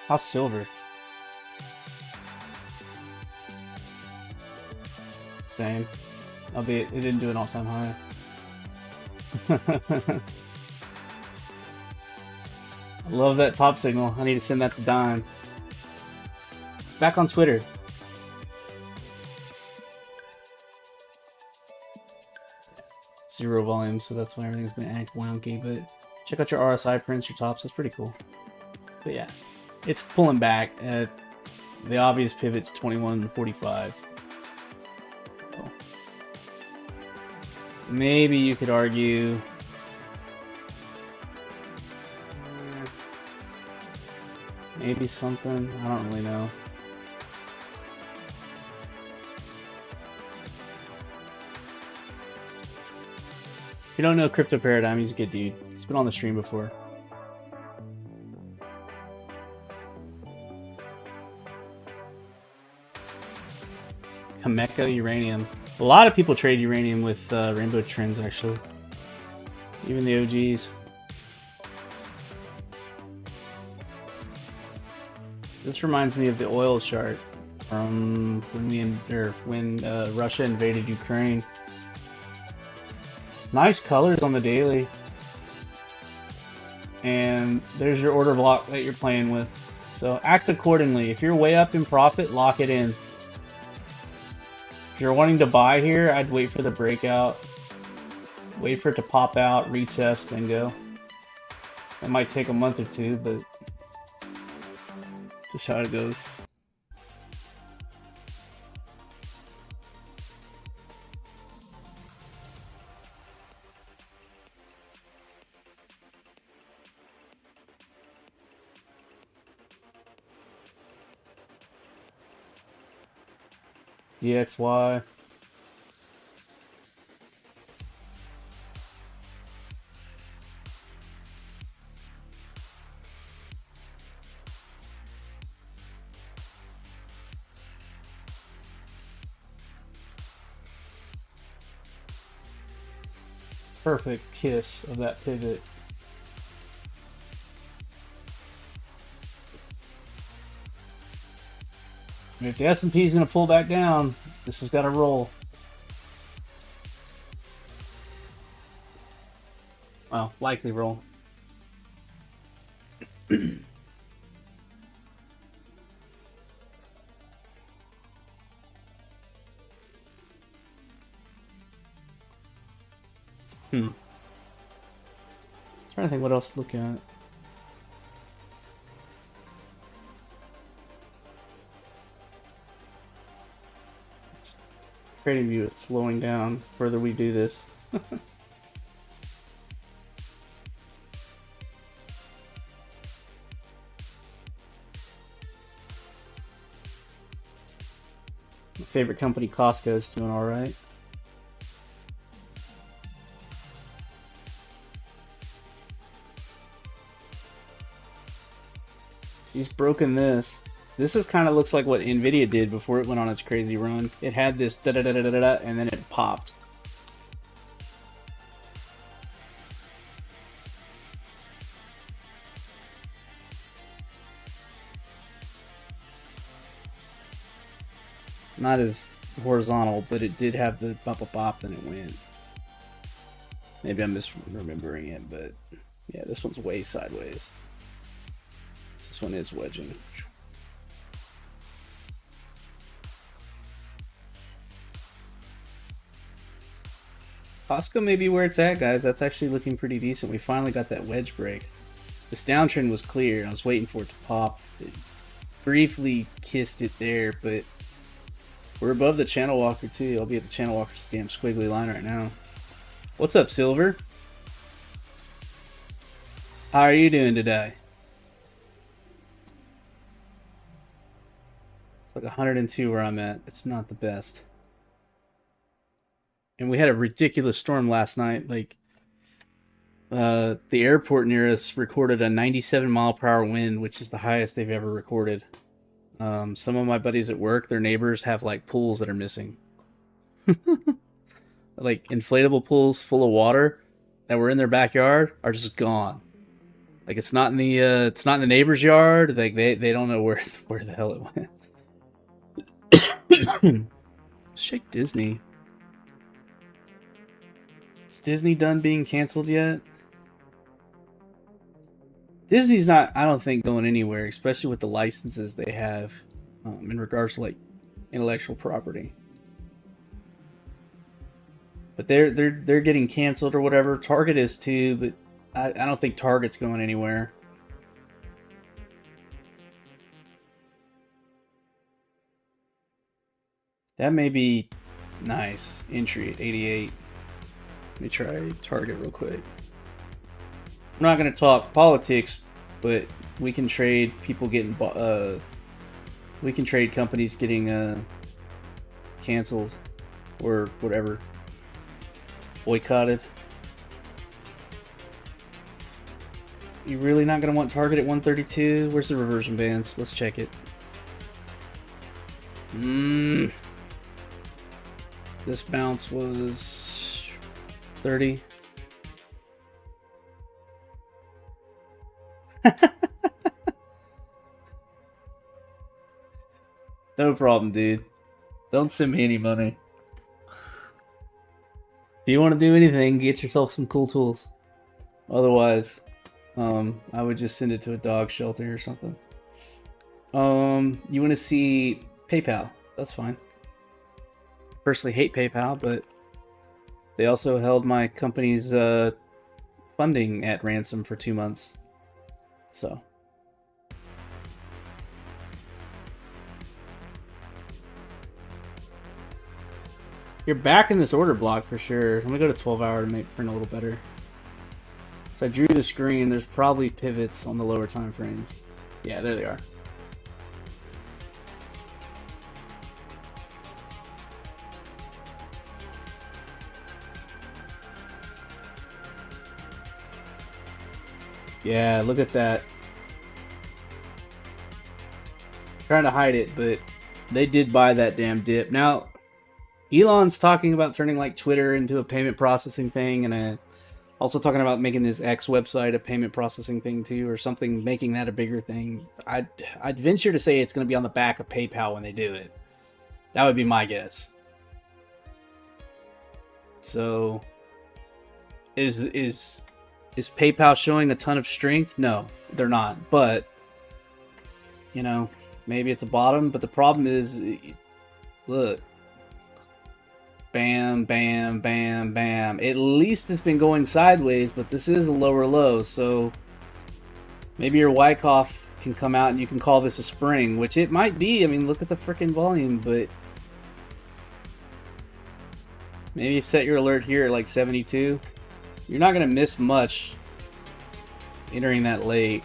how's silver? Same. Albeit it didn't do an all-time high. I love that top signal. I need to send that to Don. It's back on Twitter. Zero volume, so that's why everything's been act wonky, but check out your RSI prints, your tops, that's pretty cool. But yeah, it's pulling back. The obvious pivot's 21.45. So maybe you could argue maybe something, I don't really know. If you don't know Crypto Paradigm, he's a good dude. He's been on the stream before. Kameka Uranium. A lot of people trade uranium with Rainbow Trends, actually. Even the OGs. This reminds me of the oil chart from when Russia invaded Ukraine. Nice colors on the daily. And there's your order block that you're playing with. So act accordingly. If you're way up in profit, lock it in. If you're wanting to buy here, I'd wait for the breakout. Wait for it to pop out, retest, then go. It might take a month or two, but just how it goes. DXY. Perfect kiss of that pivot. If the S&P is going to pull back down, this has got to roll. Well, likely roll. Trying to think what else to look at. Trading view is slowing down the further we do this. My favorite company, Costco, is doing all right. She's broken this. This is kind of looks like what Nvidia did before it went on its crazy run. It had this da da da da da da, and then it popped. Not as horizontal, but it did have the bop bop bop, then it went. Maybe I'm misremembering it, but yeah, this one's way sideways. This one is wedging. Costco may be where it's at, guys. That's actually looking pretty decent. We finally got that wedge break. This downtrend was clear. I was waiting for it to pop. It briefly kissed it there, but we're above the channel walker too. I'll be at the channel walker's damn squiggly line right now. What's up, Silver? How are you doing today? It's like 102 where I'm at. It's not the best. And we had a ridiculous storm last night. Like, the airport near us recorded a 97-mile-per-hour wind, which is the highest they've ever recorded. Some of my buddies at work, their neighbors have like pools that are missing. Like inflatable pools full of water that were in their backyard are just gone. Like it's not in the neighbor's yard. Like they don't know where the hell it went. Shake Disney. Is Disney done being canceled yet? Disney's not, I don't think, going anywhere, especially with the licenses they have in regards to like intellectual property. But they're getting canceled or whatever. Target is too, but I don't think Target's going anywhere. That may be nice. Entry at 88. Let me try Target real quick. I'm not going to talk politics, but we can trade people getting we can trade companies getting canceled or whatever, boycotted. You really not going to want Target at 132? Where's the reversion bands? Let's check it. This bounce was 30. No problem, dude. Don't send me any money. If you want to do anything, get yourself some cool tools. Otherwise, I would just send it to a dog shelter or something. You want to see PayPal? That's fine. Personally hate PayPal, but they also held my company's funding at ransom for 2 months. So. You're back in this order block for sure. I'm gonna go to 12 hour to make print a little better. So I drew the screen. There's probably pivots on the lower time frames. Yeah, there they are. Yeah, look at that. Trying to hide it, but they did buy that damn dip. Now, Elon's talking about turning like Twitter into a payment processing thing, and also talking about making his X website a payment processing thing too, or something, making that a bigger thing. I'd venture to say it's going to be on the back of PayPal when they do it. That would be my guess. So, is PayPal showing a ton of strength? No, they're not. But you know, maybe it's a bottom. But the problem is, look. Bam, bam, bam, bam. At least it's been going sideways, but this is a lower low, so maybe your Wyckoff can come out and you can call this a spring, which it might be. I mean, look at the freaking volume, but maybe set your alert here at like 72. You're not going to miss much entering that late.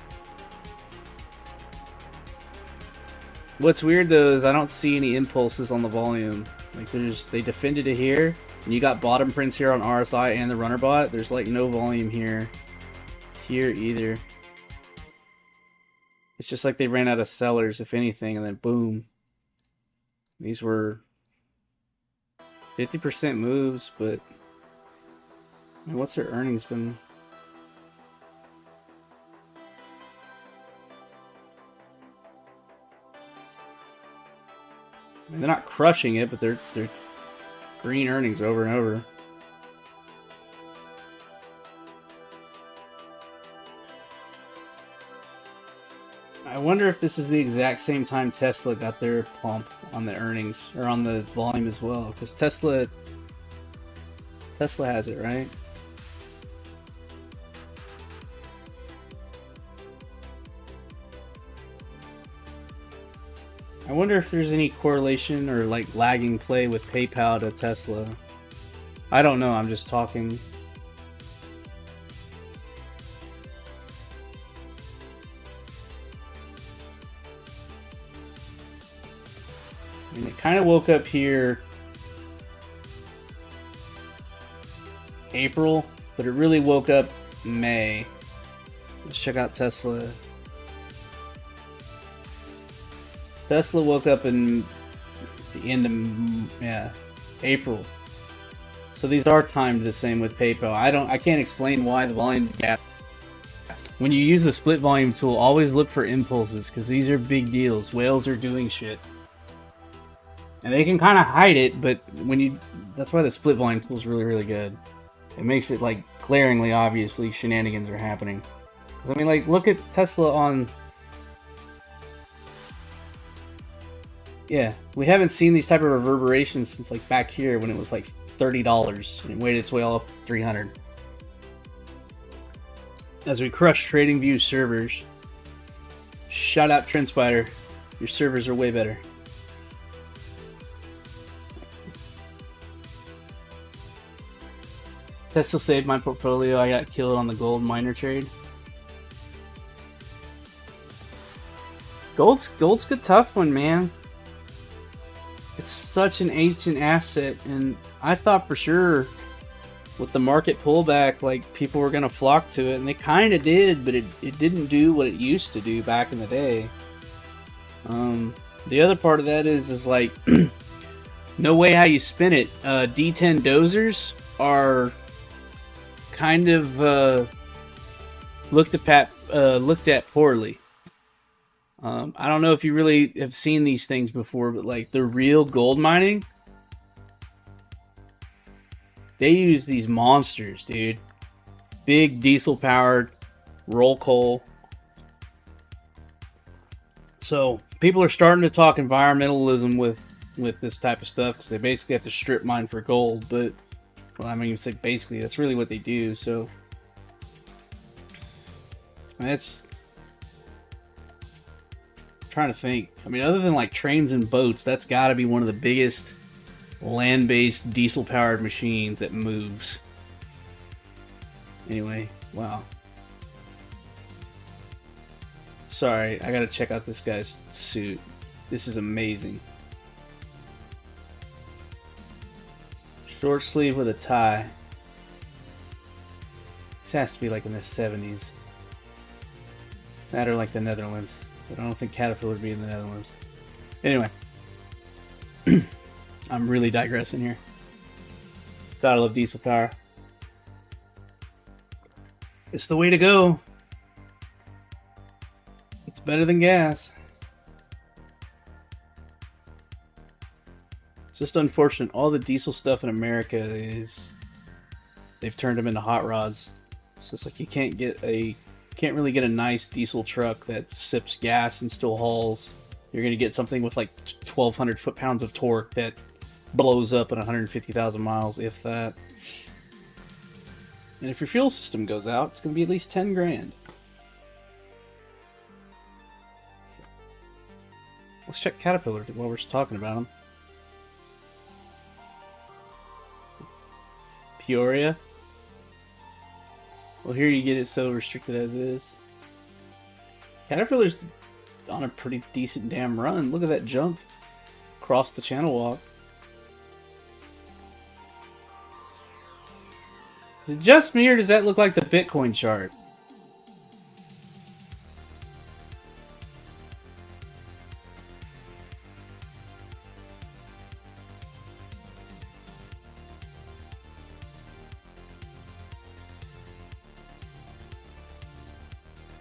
What's weird though is I don't see any impulses on the volume. Like they defended it here, and you got bottom prints here on RSI and the runner bot. There's like no volume here either. It's just like they ran out of sellers, if anything, and then boom. These were 50% moves, but I mean, what's their earnings been? I mean, they're not crushing it, but they're green earnings over and over. I wonder if this is the exact same time Tesla got their pump on the earnings or on the volume as well, because Tesla has it, right? I wonder if there's any correlation or like lagging play with PayPal to Tesla. I don't know, I'm just talking. I mean, it kind of woke up here April, but it really woke up May. Let's check out Tesla. Tesla woke up in the end of April. So these are timed the same with PayPal. I can't explain why the volume's gap. When you use the split volume tool, always look for impulses because these are big deals. Whales are doing shit. And they can kind of hide it, but that's why the split volume tool is really, really good. It makes it like glaringly obviously shenanigans are happening. Because I mean, like, look at Tesla on. Yeah, we haven't seen these type of reverberations since like back here when it was like $30 and it waited its way all up to $300. As we crush TradingView servers, shout out TrendSpider, your servers are way better. Tesla saved my portfolio. I got killed on the gold miner trade. Gold's a tough one, man. It's such an ancient asset, and I thought for sure with the market pullback, like people were gonna flock to it, and they kind of did, but it didn't do what it used to do back in the day. The other part of that is like no way how you spin it. D10 dozers are kind of looked at poorly. I don't know if you really have seen these things before, but like the real gold mining, they use these monsters, dude. Big diesel powered roll coal. So people are starting to talk environmentalism with this type of stuff because they basically have to strip mine for gold. But well, I mean, it's like basically that's really what they do. So that's. Trying to think. I mean, other than like trains and boats, that's got to be one of the biggest land-based diesel-powered machines that moves. Anyway, wow. Sorry, I gotta check out this guy's suit. This is amazing. Short sleeve with a tie. This has to be like in the 70s. That or like the Netherlands. But I don't think Caterpillar would be in the Netherlands. Anyway. I'm really digressing here. Gotta love diesel power. It's the way to go. It's better than gas. It's just unfortunate. All the diesel stuff in America is... they've turned them into hot rods. So it's like you can't really get a nice diesel truck that sips gas and still hauls. You're going to get something with like 1,200 foot-pounds of torque that blows up at 150,000 miles, if that. And if your fuel system goes out, it's going to be at least 10 grand. Let's check Caterpillar while we're talking about them. Peoria. Well, here you get it so restricted as it is. Caterpillar's on a pretty decent damn run. Look at that jump across the channel walk. Is it just me, or does that look like the Bitcoin chart?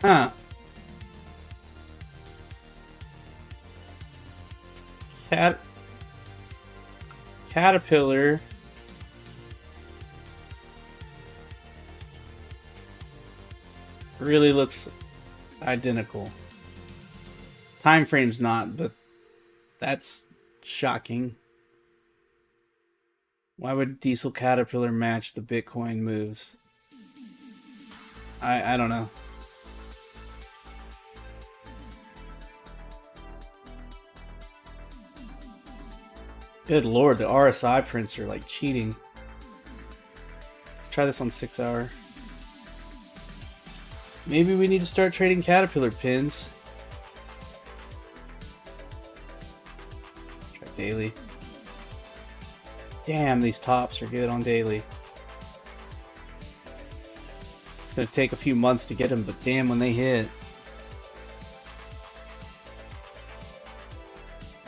Huh. Caterpillar really looks identical. Time frame's not, but that's shocking. Why would Diesel Caterpillar match the Bitcoin moves? I don't know. Good lord, the RSI prints are like cheating. Let's try this on 6 hour. Maybe we need to start trading Caterpillar pins. Try daily. Damn, these tops are good on daily. It's gonna take a few months to get them, but damn, when they hit.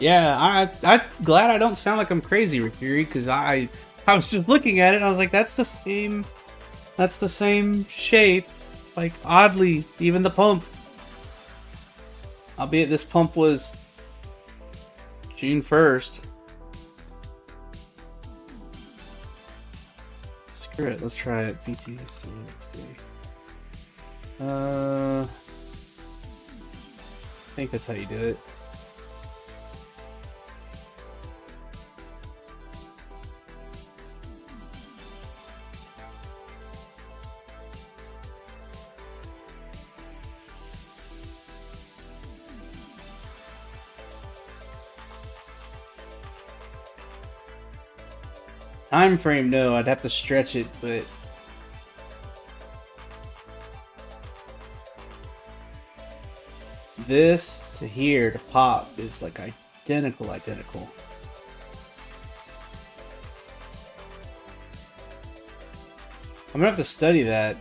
Yeah, I'm glad I don't sound like I'm crazy, Rikiri, because I was just looking at it and I was like, that's the same shape. Like, oddly, even the pump. Albeit this pump was June 1st. Screw it, let's try it. VTC, let's see. I think that's how you do it. Time frame, no, I'd have to stretch it, but this to here to pop is like identical. I'm gonna have to study that.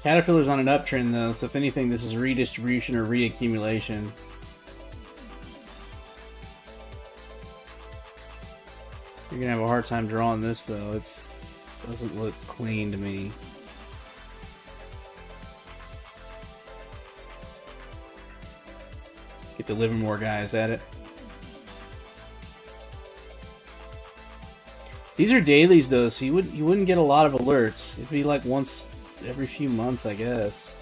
Caterpillar's on an uptrend though, so if anything, this is redistribution or reaccumulation. You're gonna have a hard time drawing this though. It doesn't look clean to me. Get the Livermore guys at it. These are dailies though, so you wouldn't get a lot of alerts. It'd be like once every few months, I guess.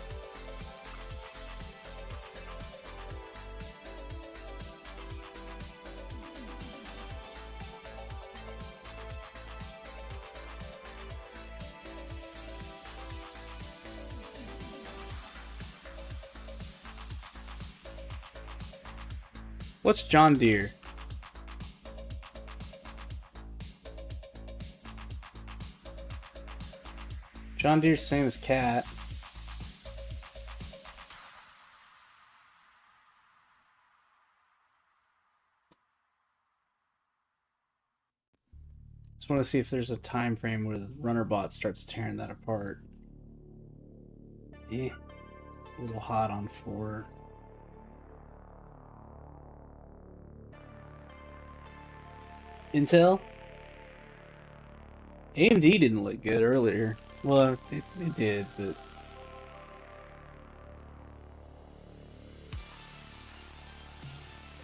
What's John Deere? John Deere's same as Cat. Just want to see if there's a time frame where the Runnerbot starts tearing that apart. It's a little hot on 4. Intel? AMD didn't look good earlier. Well, it did, but...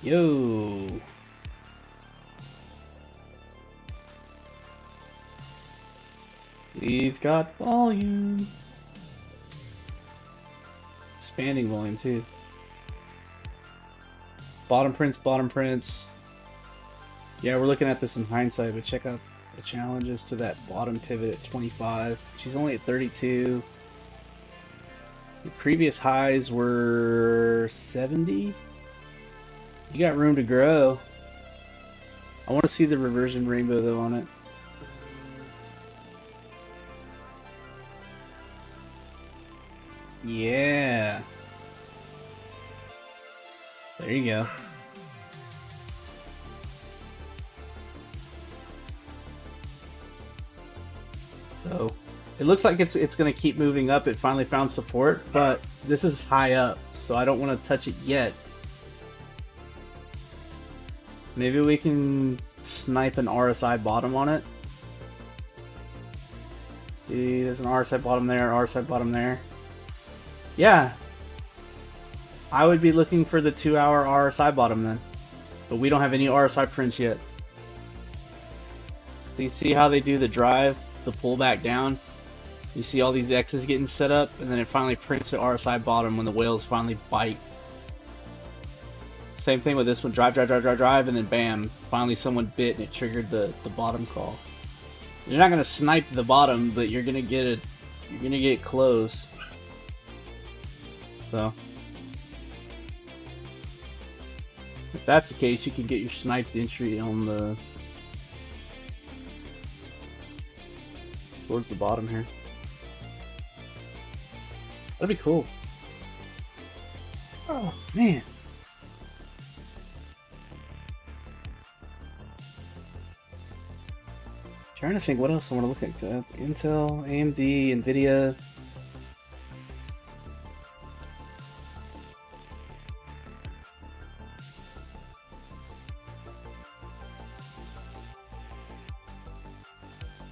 Yo! We've got volume! Expanding volume, too. Bottom prints. Yeah, we're looking at this in hindsight, but check out the challenges to that bottom pivot at 25. She's only at 32. The previous highs were 70. You got room to grow. I want to see the reversion rainbow though on it. Yeah. There you go. So it looks like it's going to keep moving up. It finally found support, but this is high up, so I don't want to touch it yet. Maybe we can snipe an RSI bottom on it. See See, there's an RSI bottom there, RSI bottom there. Yeah. I would be looking for the 2-hour RSI bottom then. But we don't have any RSI prints yet. So you see how they do the drive, the pull back down? You see all these X's getting set up, and then it finally prints the RSI bottom when the whales finally bite. Same thing with this one, drive, drive, drive, drive, drive, and then bam, finally someone bit and it triggered the bottom call. You're not gonna snipe the bottom, but you're gonna get close. So if that's the case, you can get your sniped entry on the towards the bottom here. That'd be cool. Oh man. Trying to think what else I want to look at. Intel, AMD, Nvidia.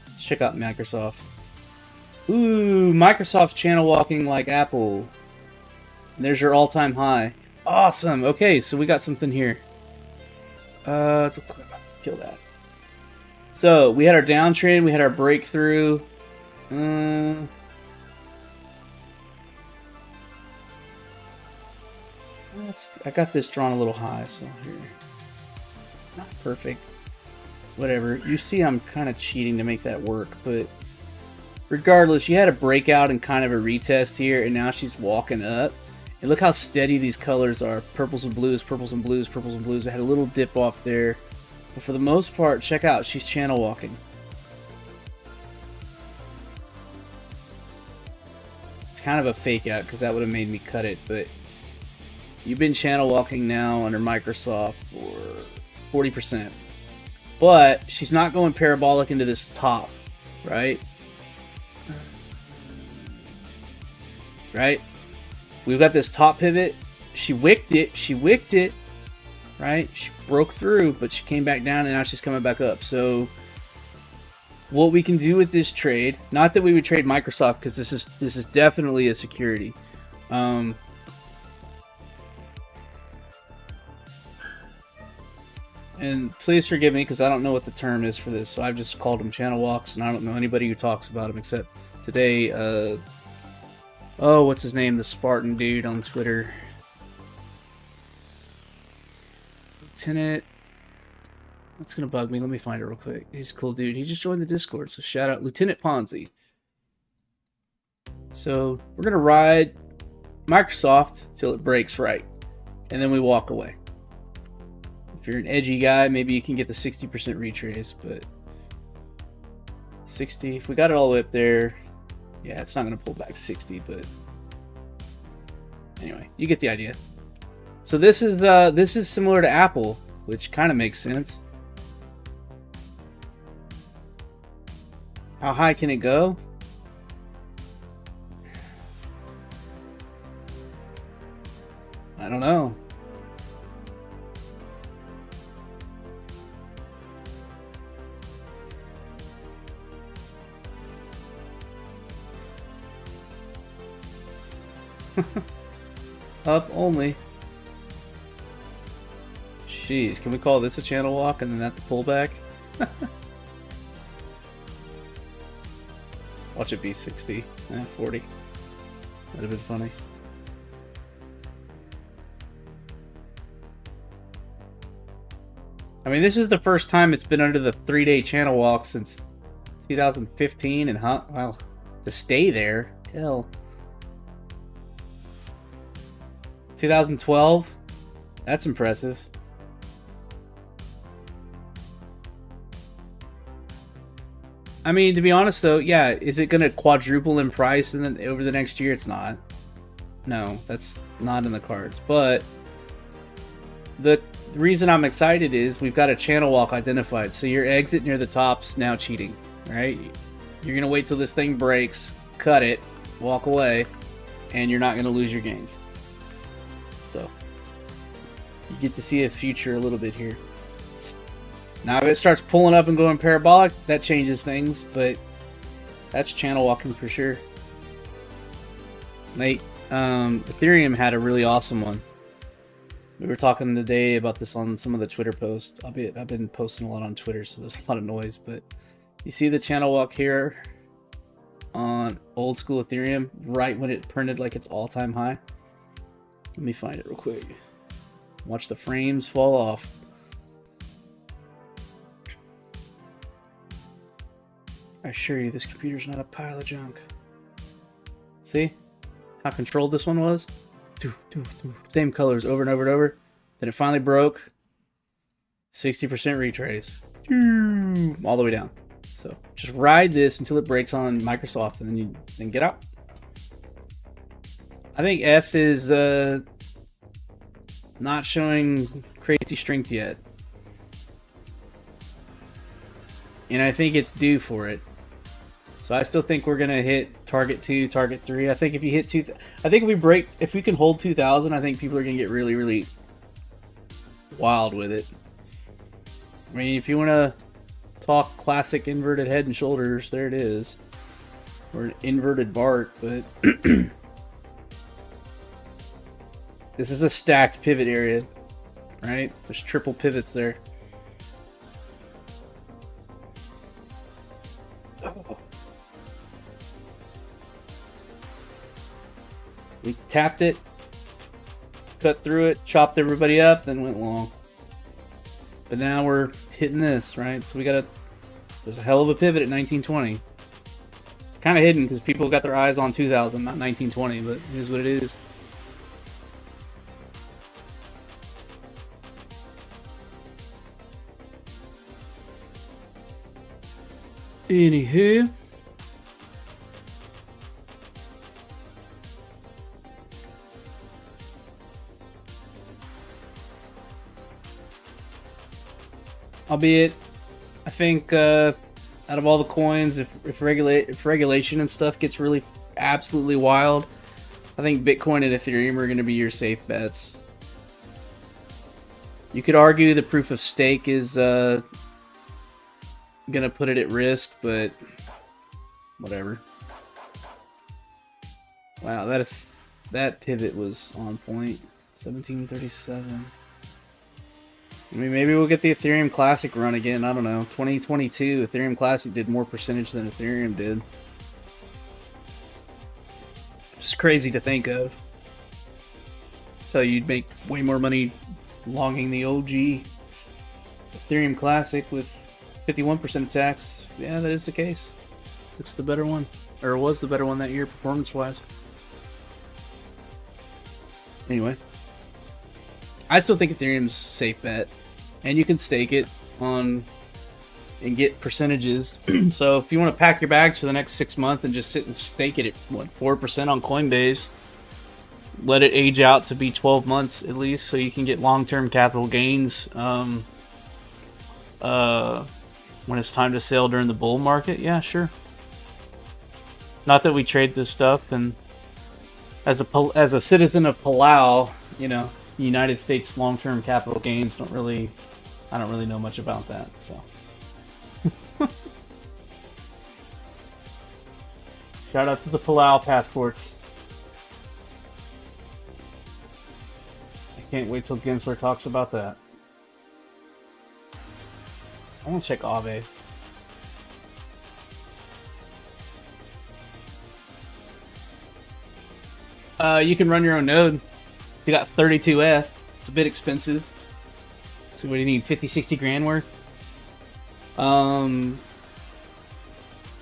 Let's check out Microsoft. Ooh, Microsoft's channel walking like Apple. There's your all-time high. Awesome. Okay, so we got something here. Kill that. So we had our downtrend, we had our breakthrough. I got this drawn a little high, so here. Not perfect. Whatever. You see I'm kind of cheating to make that work, but regardless, you had a breakout and kind of a retest here, and now she's walking up. And look how steady these colors are. Purples and blues, purples and blues, purples and blues. I had a little dip off there. But for the most part, check out, she's channel walking. It's kind of a fake out because that would have made me cut it, but you've been channel walking now under Microsoft for 40%. But she's not going parabolic into this top, right? Right? We've got this top pivot. She wicked it. Right? She broke through, but she came back down and now she's coming back up. So what we can do with this trade, not that we would trade Microsoft because this is definitely a security. And please forgive me because I don't know what the term is for this, so I've just called them channel walks, and I don't know anybody who talks about them except today. Oh, what's his name? The Spartan dude on Twitter. Lieutenant. That's gonna bug me. Let me find it real quick. He's a cool dude. He just joined the Discord, so shout out Lieutenant Ponzi. So we're gonna ride Microsoft till it breaks right, and then we walk away. If you're an edgy guy, maybe you can get the 60% retrace, but 60. If we got it all the way up there, yeah, it's not gonna pull back 60, but anyway, you get the idea. So this is similar to Apple, which kind of makes sense. How high can it go? I don't know. Up only. Jeez, can we call this a channel walk and then that the pullback? Watch it be 60, 40. That'd have been funny. I mean, this is the first time it's been under the 3-day channel walk since 2015, and well, to stay there, hell. 2012, that's impressive. I mean, to be honest though, yeah, is it going to quadruple in price and then over the next year? It's not. No, that's not in the cards. But the reason I'm excited is we've got a channel walk identified. So your exit near the top's now cheating, right? You're going to wait till this thing breaks, cut it, walk away, and you're not going to lose your gains. So you get to see a future a little bit here. Now if it starts pulling up and going parabolic, that changes things, but That's channel walking for sure. Like, Ethereum had a really awesome one. We were talking today about this on some of the Twitter posts. Albeit I've been posting a lot on Twitter, so there's a lot of noise. But you see the channel walk here on old school Ethereum, right when it printed like its all-time high. Let me find it real quick. Watch the frames fall off. I assure you, this computer's not a pile of junk. See how controlled this one was? Same colors over and over and over. Then it finally broke. 60% retrace. All the way down. So just ride this until it breaks on Microsoft, and then you get out. I think F is not showing crazy strength yet. And I think it's due for it. So I still think we're gonna hit target 2, target 3. I think if you hit 2, I think if we can hold 2,000, I think people are gonna get really, really wild with it. I mean, if you want to talk classic inverted head and shoulders, there it is, or an inverted Bart. But this is a stacked pivot area, right? There's triple pivots there. We tapped it, cut through it, chopped everybody up, then went long. But now we're hitting this, right? So there's a hell of a pivot at 1920. It's kind of hidden because people got their eyes on 2000, not 1920, but it is what it is. Anywho. Albeit, I think out of all the coins, if regulation and stuff gets really absolutely wild, I think Bitcoin and Ethereum are going to be your safe bets. You could argue the proof of stake is going to put it at risk, but whatever. Wow, that pivot was on point. 1737. I mean, maybe we'll get the Ethereum Classic run again. I don't know. 2022, Ethereum Classic did more percentage than Ethereum did. Just crazy to think of. So you'd make way more money longing the OG Ethereum Classic with 51% tax. Yeah, that is the case. It's the better one. Or was the better one that year, performance-wise. Anyway. I still think Ethereum's a safe bet. And you can stake it on and get percentages. So if you want to pack your bags for the next 6 months and just sit and stake it at, 4% on Coinbase, let it age out to be 12 months at least so you can get long-term capital gains when it's time to sell during the bull market. Yeah, sure. Not that we trade this stuff, and as a citizen of Palau, you know, United States long-term capital gains I don't really know much about that, so. Shout out to the Palau passports. I can't wait till Gensler talks about that. I want to check Aave. You can run your own node. You got 32F. It's a bit expensive. So what do you need? 50, 60 grand worth?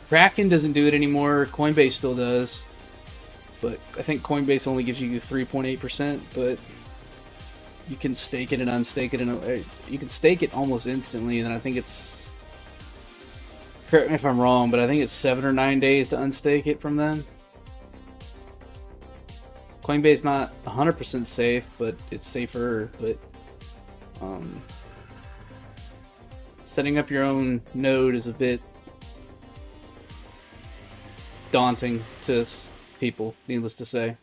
Kraken doesn't do it anymore. Coinbase still does. But I think Coinbase only gives you 3.8%, but you can stake it and unstake it. You can stake it almost instantly, and then I think it's... Correct me if I'm wrong, but I think it's 7 or 9 days to unstake it from then. Coinbase not 100% safe, but it's safer. But setting up your own node is a bit daunting to people, needless to say.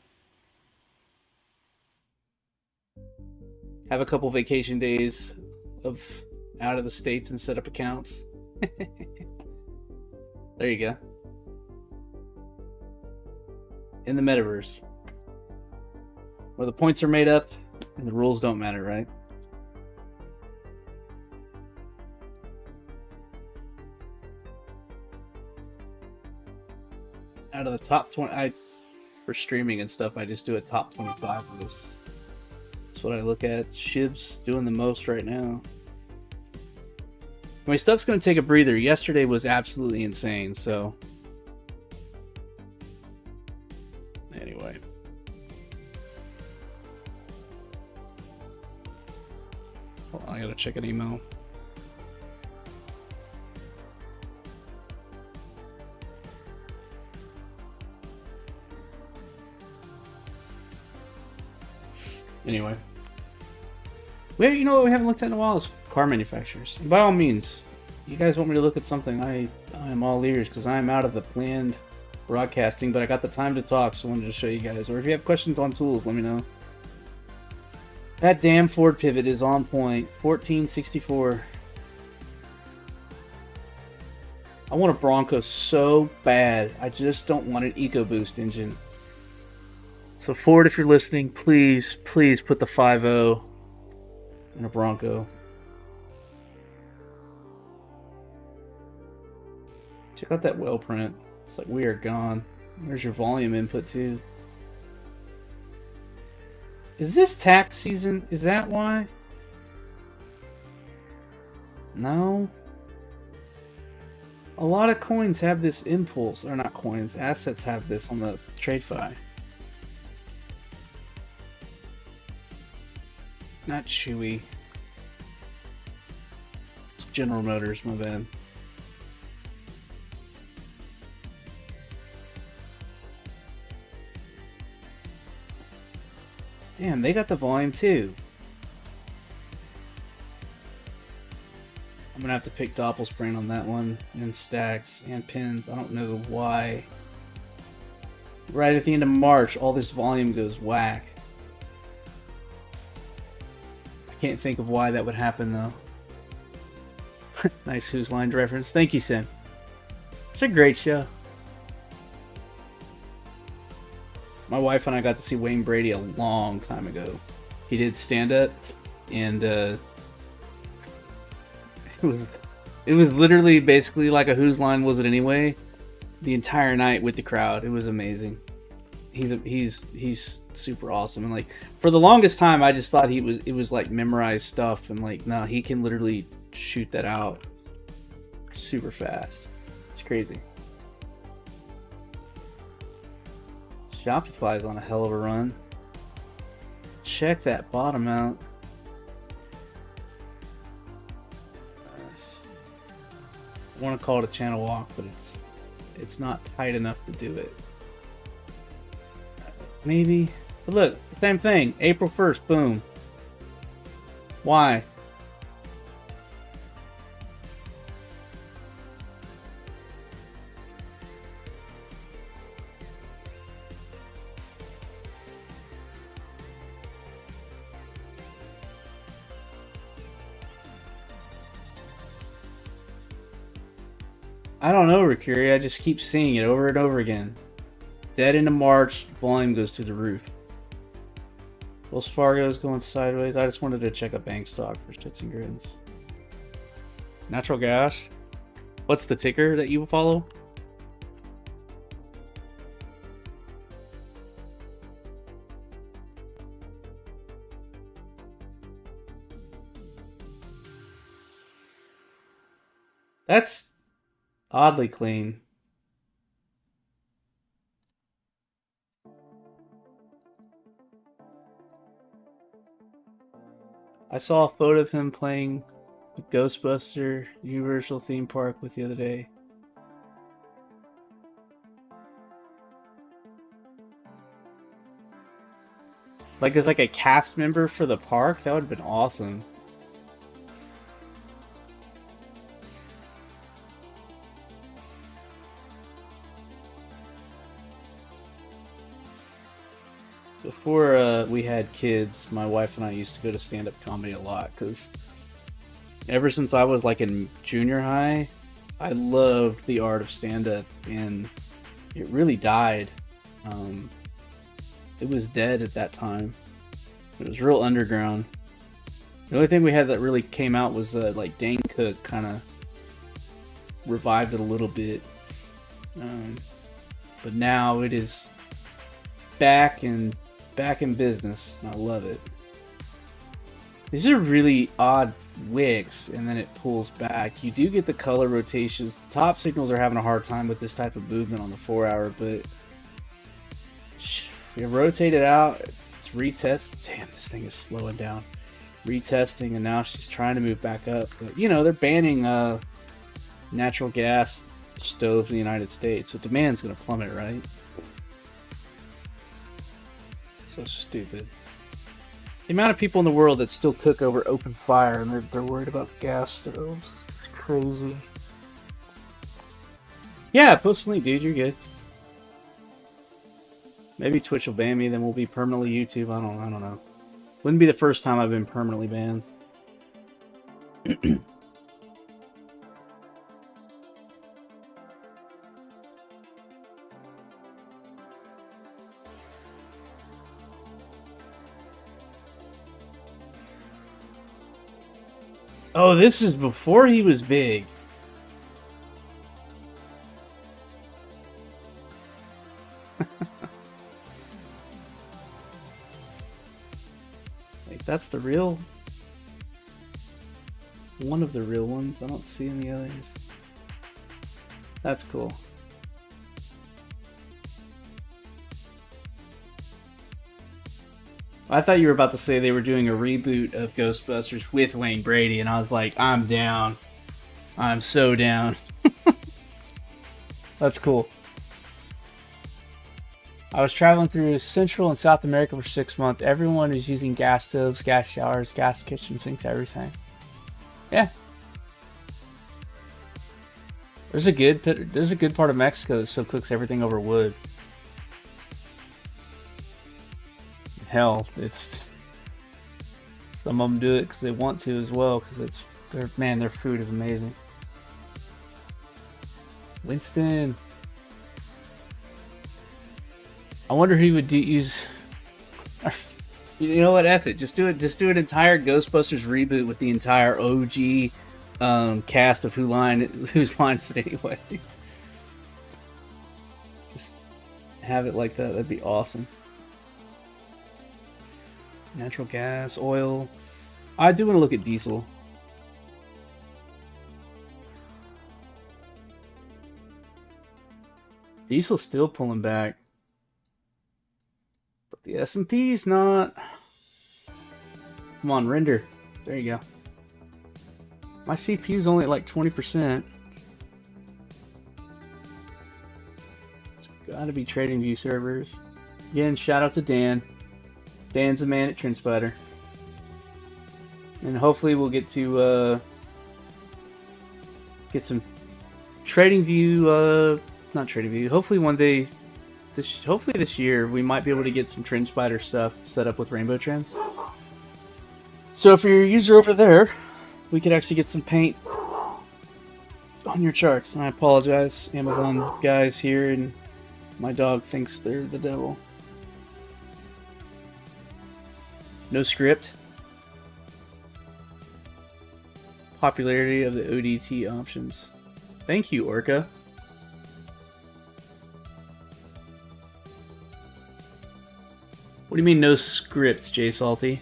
Have a couple vacation days of out of the states and set up accounts. There you go. in the metaverse, where the points are made up and the rules don't matter, right? Out of the top 20, for streaming and stuff, I just do a top 25 of this. That's what I look at. Shib's doing the most right now. My stuff's going to take a breather. Yesterday was absolutely insane, so... Anyway. Hold on, I gotta check an email. Anyway. You know what we haven't looked at in a while is car manufacturers. And by all means, you guys want me to look at something, I am all ears, because I am out of the planned broadcasting, but I got the time to talk, so I wanted to show you guys. Or if you have questions on tools, let me know. That damn Ford pivot is on point. 1464. I want a Bronco so bad. I just don't want an EcoBoost engine. So Ford, if you're listening, please put the 5.0 in a Bronco. Check out that whale print. It's like we are gone. Where's your volume input too? Is this tax season? Is that why? No. A lot of coins have this impulse, or not coins, assets have this on the TradeFi. Not Chewy. It's General Motors, my bad. Damn, they got the volume too. I'm gonna have to pick Doppel's brain on that one, and stacks and pins. I don't know why. Right at the end of March, all this volume goes whack. I can't think of why that would happen though. Nice Who's Line reference. Thank you, Sin. It's a great show. My wife and I got to see Wayne Brady a long time ago. He did stand up, and it was literally basically like a Whose Line Was It Anyway? The entire night with the crowd. It was amazing. He's super awesome, and like for the longest time I just thought it was like memorized stuff, and like no, he can literally shoot that out super fast. It's crazy. Shopify's on a hell of a run. Check that bottom out. I want to call it a channel walk, but it's not tight enough to do it. Maybe. But look, same thing. April 1st, boom. Why? I don't know, Rikuri. I just keep seeing it over and over again. Dead into March, volume goes through the roof. Wells Fargo's going sideways. I just wanted to check a bank stock for shits and grins. Natural gas. What's the ticker that you follow? That's oddly clean. I saw a photo of him playing Ghostbuster Universal Theme Park with the other day. Like as like a cast member for the park? That would have been awesome. Before we had kids, my wife and I used to go to stand-up comedy a lot, because ever since I was like in junior high, I loved the art of stand-up, and it really died It was dead at that time. It was real underground. The only thing we had that really came out was like Dane Cook kind of revived it a little bit. But now it is back in business. I love it. These are really odd wicks, and then it pulls back. You do get the color rotations. The top signals are having a hard time with this type of movement on the 4-hour, but you rotate it out. It's retest. Damn, this thing is slowing down. Retesting, and now she's trying to move back up. But you know, they're banning natural gas stoves in the United States, so demand's gonna plummet, right? So stupid. The amount of people in the world that still cook over open fire and they're worried about gas stoves. It's crazy. Yeah, post a link, dude. You're good. Maybe Twitch will ban me, then we'll be permanently YouTube. I don't know. Wouldn't be the first time I've been permanently banned. Oh, this is before he was big. Wait, that's the real... one of the real ones. I don't see any others. That's cool. I thought you were about to say they were doing a reboot of Ghostbusters with Wayne Brady, and I was like, I'm down. I'm so down. That's cool. I was traveling through Central and South America for 6 months. Everyone is using gas stoves, gas showers, gas kitchen sinks, everything. Yeah. There's a good part of Mexico that still cooks everything over wood. Hell, some of them do it because they want to as well, because their food is amazing. Winston, I wonder who would use. You know what? F it. Just do it. Just do an entire Ghostbusters reboot with the entire OG cast of Whose Line Is It Anyway? Just have it like that. That'd be awesome. Natural gas, oil. I do want to look at diesel. Diesel's still pulling back. But the S&P's not. Come on, render. There you go. My CPU's only at like 20%. It's gotta be TradingView servers. Again, shout out to Dan. Dan's the man at TrendSpider. And hopefully we'll get to get some TradingView, not TradingView. Hopefully one day, hopefully this year, we might be able to get some TrendSpider stuff set up with Rainbow Trends. So if you're a user over there, we could actually get some paint on your charts. And I apologize, Amazon guys here, and my dog thinks they're the devil. No script. Popularity of the ODT options. Thank you, Orca. What do you mean no scripts, Jay Salty?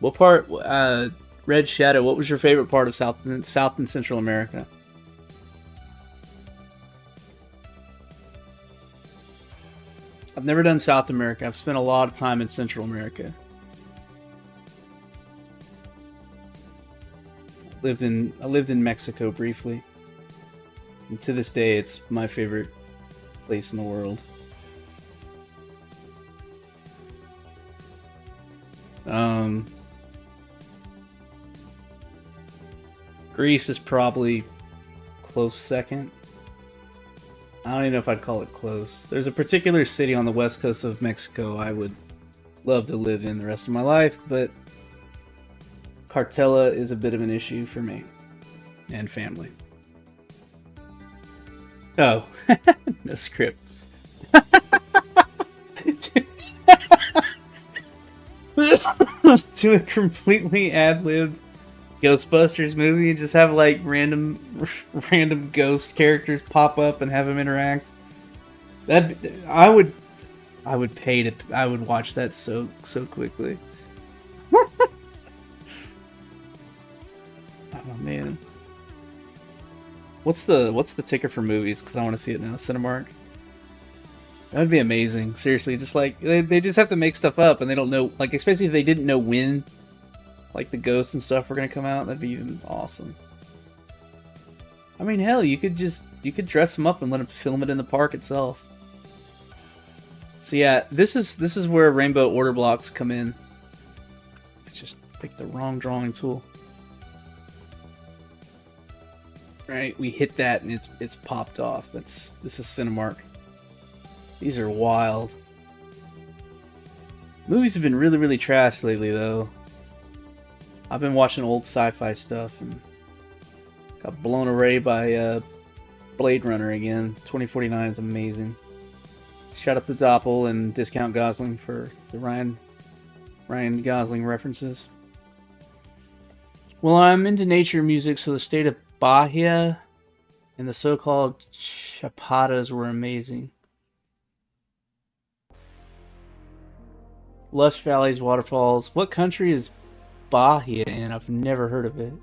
What part, Red Shadow, what was your favorite part of South and Central America? I've never done South America. I've spent a lot of time in Central America. I lived in Mexico briefly. And to this day, it's my favorite place in the world. Greece is probably close second. I don't even know if I'd call it close. There's a particular city on the west coast of Mexico I would love to live in the rest of my life, but Cartella is a bit of an issue for me and family. Oh, no script. To a completely ad-libbed Ghostbusters movie and just have like random ghost characters pop up and have them interact. That I would pay to I would watch that so quickly. Oh man. What's the ticker for movies? Because I want to see it now. Cinemark. That'd be amazing. Seriously, just like they just have to make stuff up and they don't know, like, especially if they didn't know when like the ghosts and stuff were gonna come out, that'd be even awesome. I mean, hell, you could dress them up and let them film it in the park itself. So yeah, this is where rainbow order blocks come in. I just picked the wrong drawing tool. Right, we hit that and it's popped off. This is Cinemark. These are wild. Movies have been really trash lately, though. I've been watching old sci-fi stuff and got blown away by Blade Runner again. 2049 is amazing. Shout out to Doppel and Discount Gosling for the Ryan Gosling references. Well, I'm into nature music, so the state of Bahia and the so-called Chapadas were amazing. Lush valleys, waterfalls. What country is Bahia in? I've never heard of it.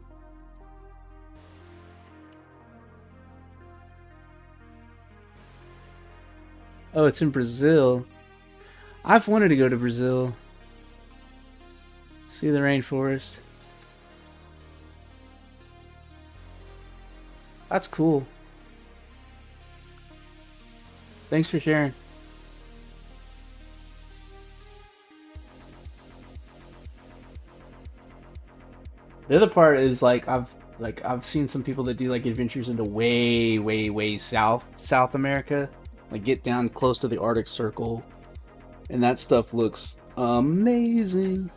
Oh, it's in Brazil. I've wanted to go to Brazil. See the rainforest. That's cool. Thanks for sharing. The other part is like I've seen some people that do like adventures into way South America, like get down close to the Arctic Circle, and that stuff looks amazing.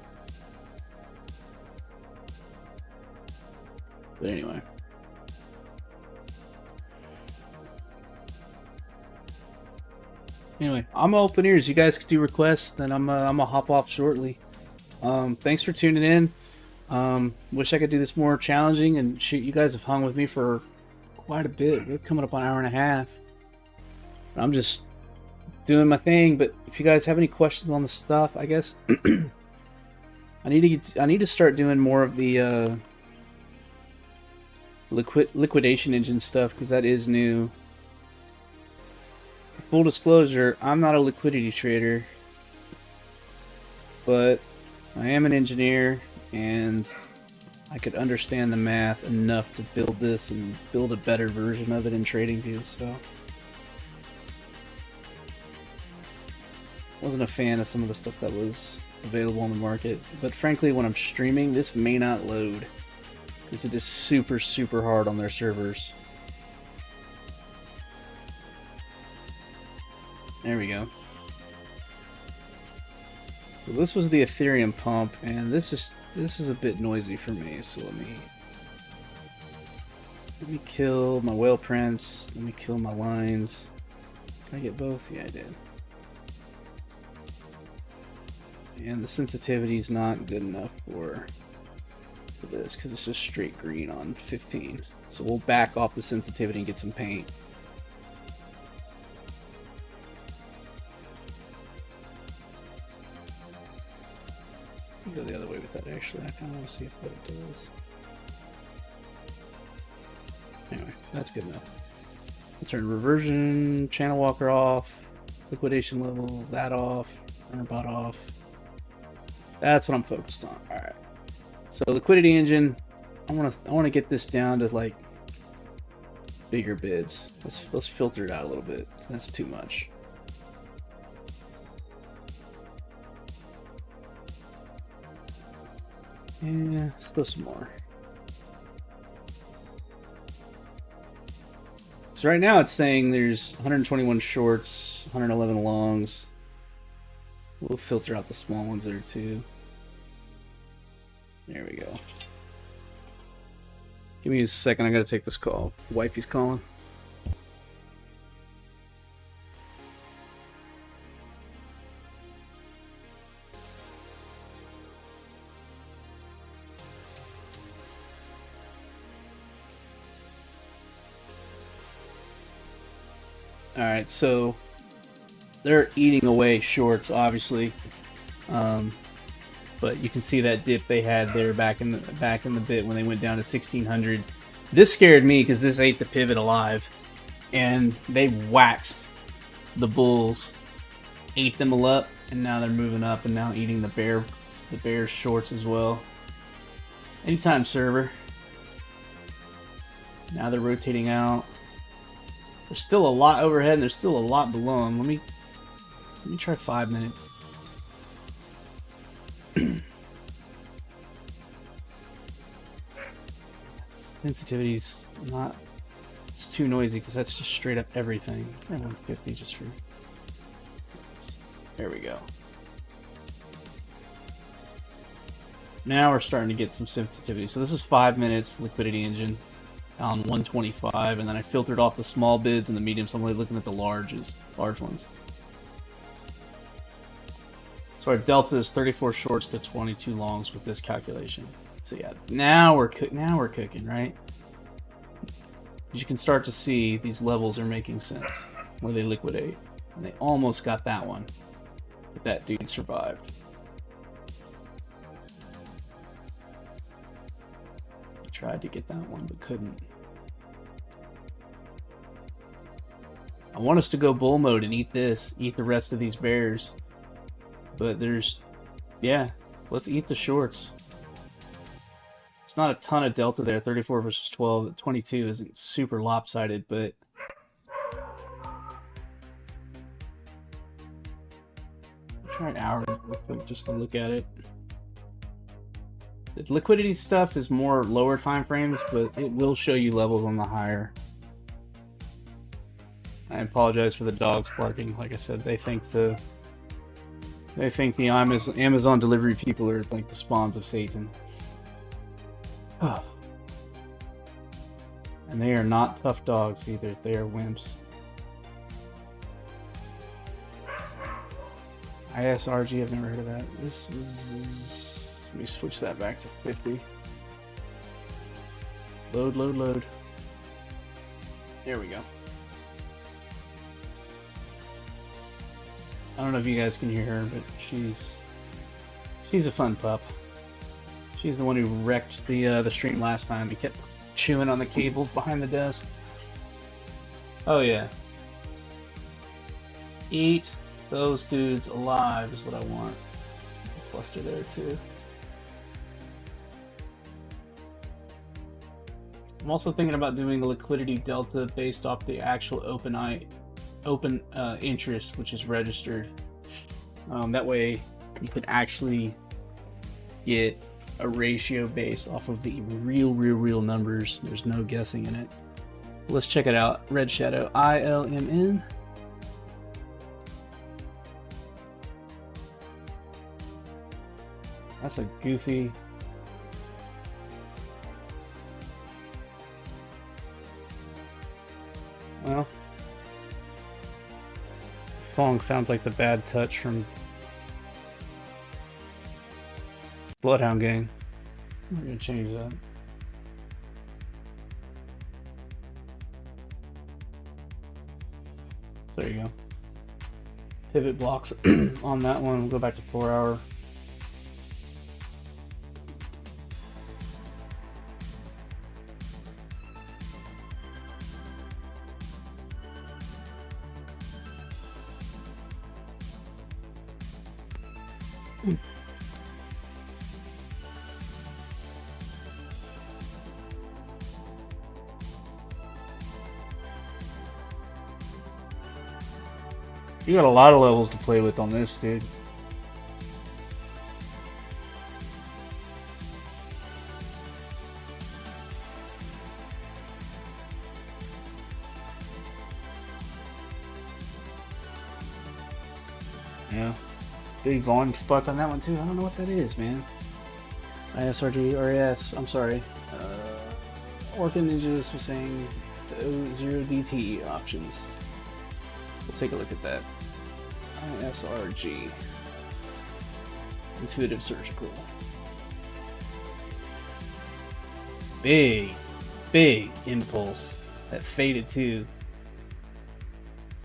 But anyway. Anyway, I'm open ears. You guys can do requests, then I'm gonna hop off shortly. Thanks for tuning in. Wish I could do this more challenging, and shoot, you guys have hung with me for quite a bit. We're coming up on an hour and a half. I'm just doing my thing, but if you guys have any questions on the stuff, I guess I need to start doing more of the liquidation engine stuff, because that is new. Full disclosure, I'm not a liquidity trader, but I am an engineer, and I could understand the math enough to build this and build a better version of it in TradingView, so wasn't a fan of some of the stuff that was available on the market. But frankly, when I'm streaming, this may not load, because it is super hard on their servers. There we go. So this was the Ethereum pump, and this is a bit noisy for me. So let me kill my whale prints. Let me kill my lines. Did I get both? Yeah, I did. And the sensitivity is not good enough for this, because it's just straight green on 15. So we'll back off the sensitivity and get some paint. Go the other way with that, actually. I kind of want to see what it does. Anyway, that's good enough. Let's turn reversion, channel walker off, liquidation level, that off, runner bot off. That's what I'm focused on. Alright. So liquidity engine, I wanna get this down to like bigger bids. Let's filter it out a little bit. That's too much. Yeah, let's go some more. So right now it's saying there's 121 shorts, 111 longs. We'll filter out the small ones there too. There we go. Give me a second, I gotta take this call. Wifey's calling. Alright, so they're eating away shorts, obviously. Um, but you can see that dip they had there back in the bit when they went down to 1600. This scared me because this ate the pivot alive, and they waxed the bulls, ate them all up, and now they're moving up and now eating the bear shorts as well. Anytime server. Now they're rotating out. There's still a lot overhead and there's still a lot below them. Let me try 5 minutes. Sensitivity's not... It's too noisy because that's just straight up everything. Try 150 just for... There we go. Now we're starting to get some sensitivity. So this is 5 minutes, Liquidity Engine on 125, and then I filtered off the small bids and the medium, so I'm only looking at the large ones. So our delta is 34 shorts to 22 longs with this calculation. So yeah, now we're cooking, right? You can start to see these levels are making sense where they liquidate, and they almost got that one, but that dude survived. Tried to get that one, but couldn't. I want us to go bull mode and eat the rest of these bears. But yeah, let's eat the shorts. There's not a ton of delta there, 34 versus 12. 22 isn't super lopsided, but I'll try an hour real quick just to look at it. The liquidity stuff is more lower time frames, but it will show you levels on the higher. I apologize for the dogs barking. Like I said, they think the Amazon delivery people are like the spawns of Satan. Oh. And they are not tough dogs either. They are wimps. ISRG, I've never heard of that. This was... Let me switch that back to 50. Load, load, load. There we go. I don't know if you guys can hear her, but she's a fun pup. She's the one who wrecked the stream last time. He kept chewing on the cables behind the desk. Oh yeah. Eat those dudes alive is what I want. Cluster there too. I'm also thinking about doing a liquidity delta based off the actual open interest, which is registered. That way you can actually get a ratio based off of the real numbers. There's no guessing in it. Let's check it out. Red Shadow, ILMN. That's a goofy... Well, song sounds like the Bad Touch from Bloodhound Gang. I'm gonna change that. There you go. Pivot blocks on that one. We'll go back to 4 hour. You got a lot of levels to play with on this, dude. Yeah. Big volume spike on that one too. I don't know what that is, man. ISRG, RAS, I'm sorry. Orca Ninjas was saying the O0DT options. We'll take a look at that. ISRG. Intuitive Surgical. Big impulse. That faded too.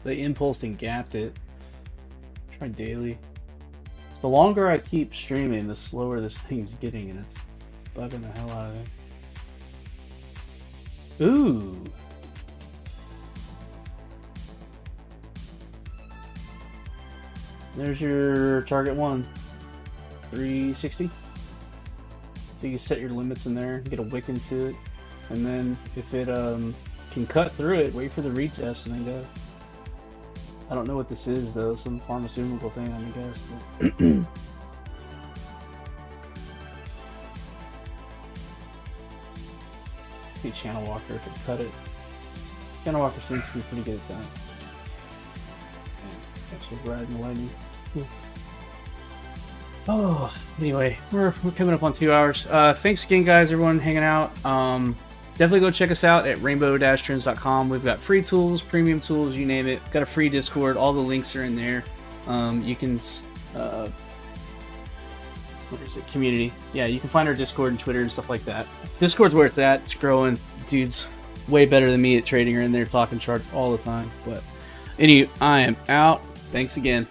They impulsed and gapped it. Try daily. The longer I keep streaming, the slower this thing's getting, and it's bugging the hell out of it. Ooh. There's your target one. 360. So you can set your limits in there, get a wick into it, and then if it can cut through it, wait for the retest and then go. I don't know what this is though, some pharmaceutical thing I guess. But see Channel Walker if it cut it. Channel Walker seems to be pretty good at that. Actually riding the lightning. Oh, anyway, we're coming up on 2 hours. Thanks again, guys, everyone hanging out. Definitely go check us out at rainbow-trends.com. We've got free tools, premium tools, you name it. Got a free Discord. All the links are in there. You can, what is it? Community. Yeah, you can find our Discord and Twitter and stuff like that. Discord's where it's at. It's growing. Dude's way better than me at trading. Are in there talking charts all the time. But anyway, I am out. Thanks again.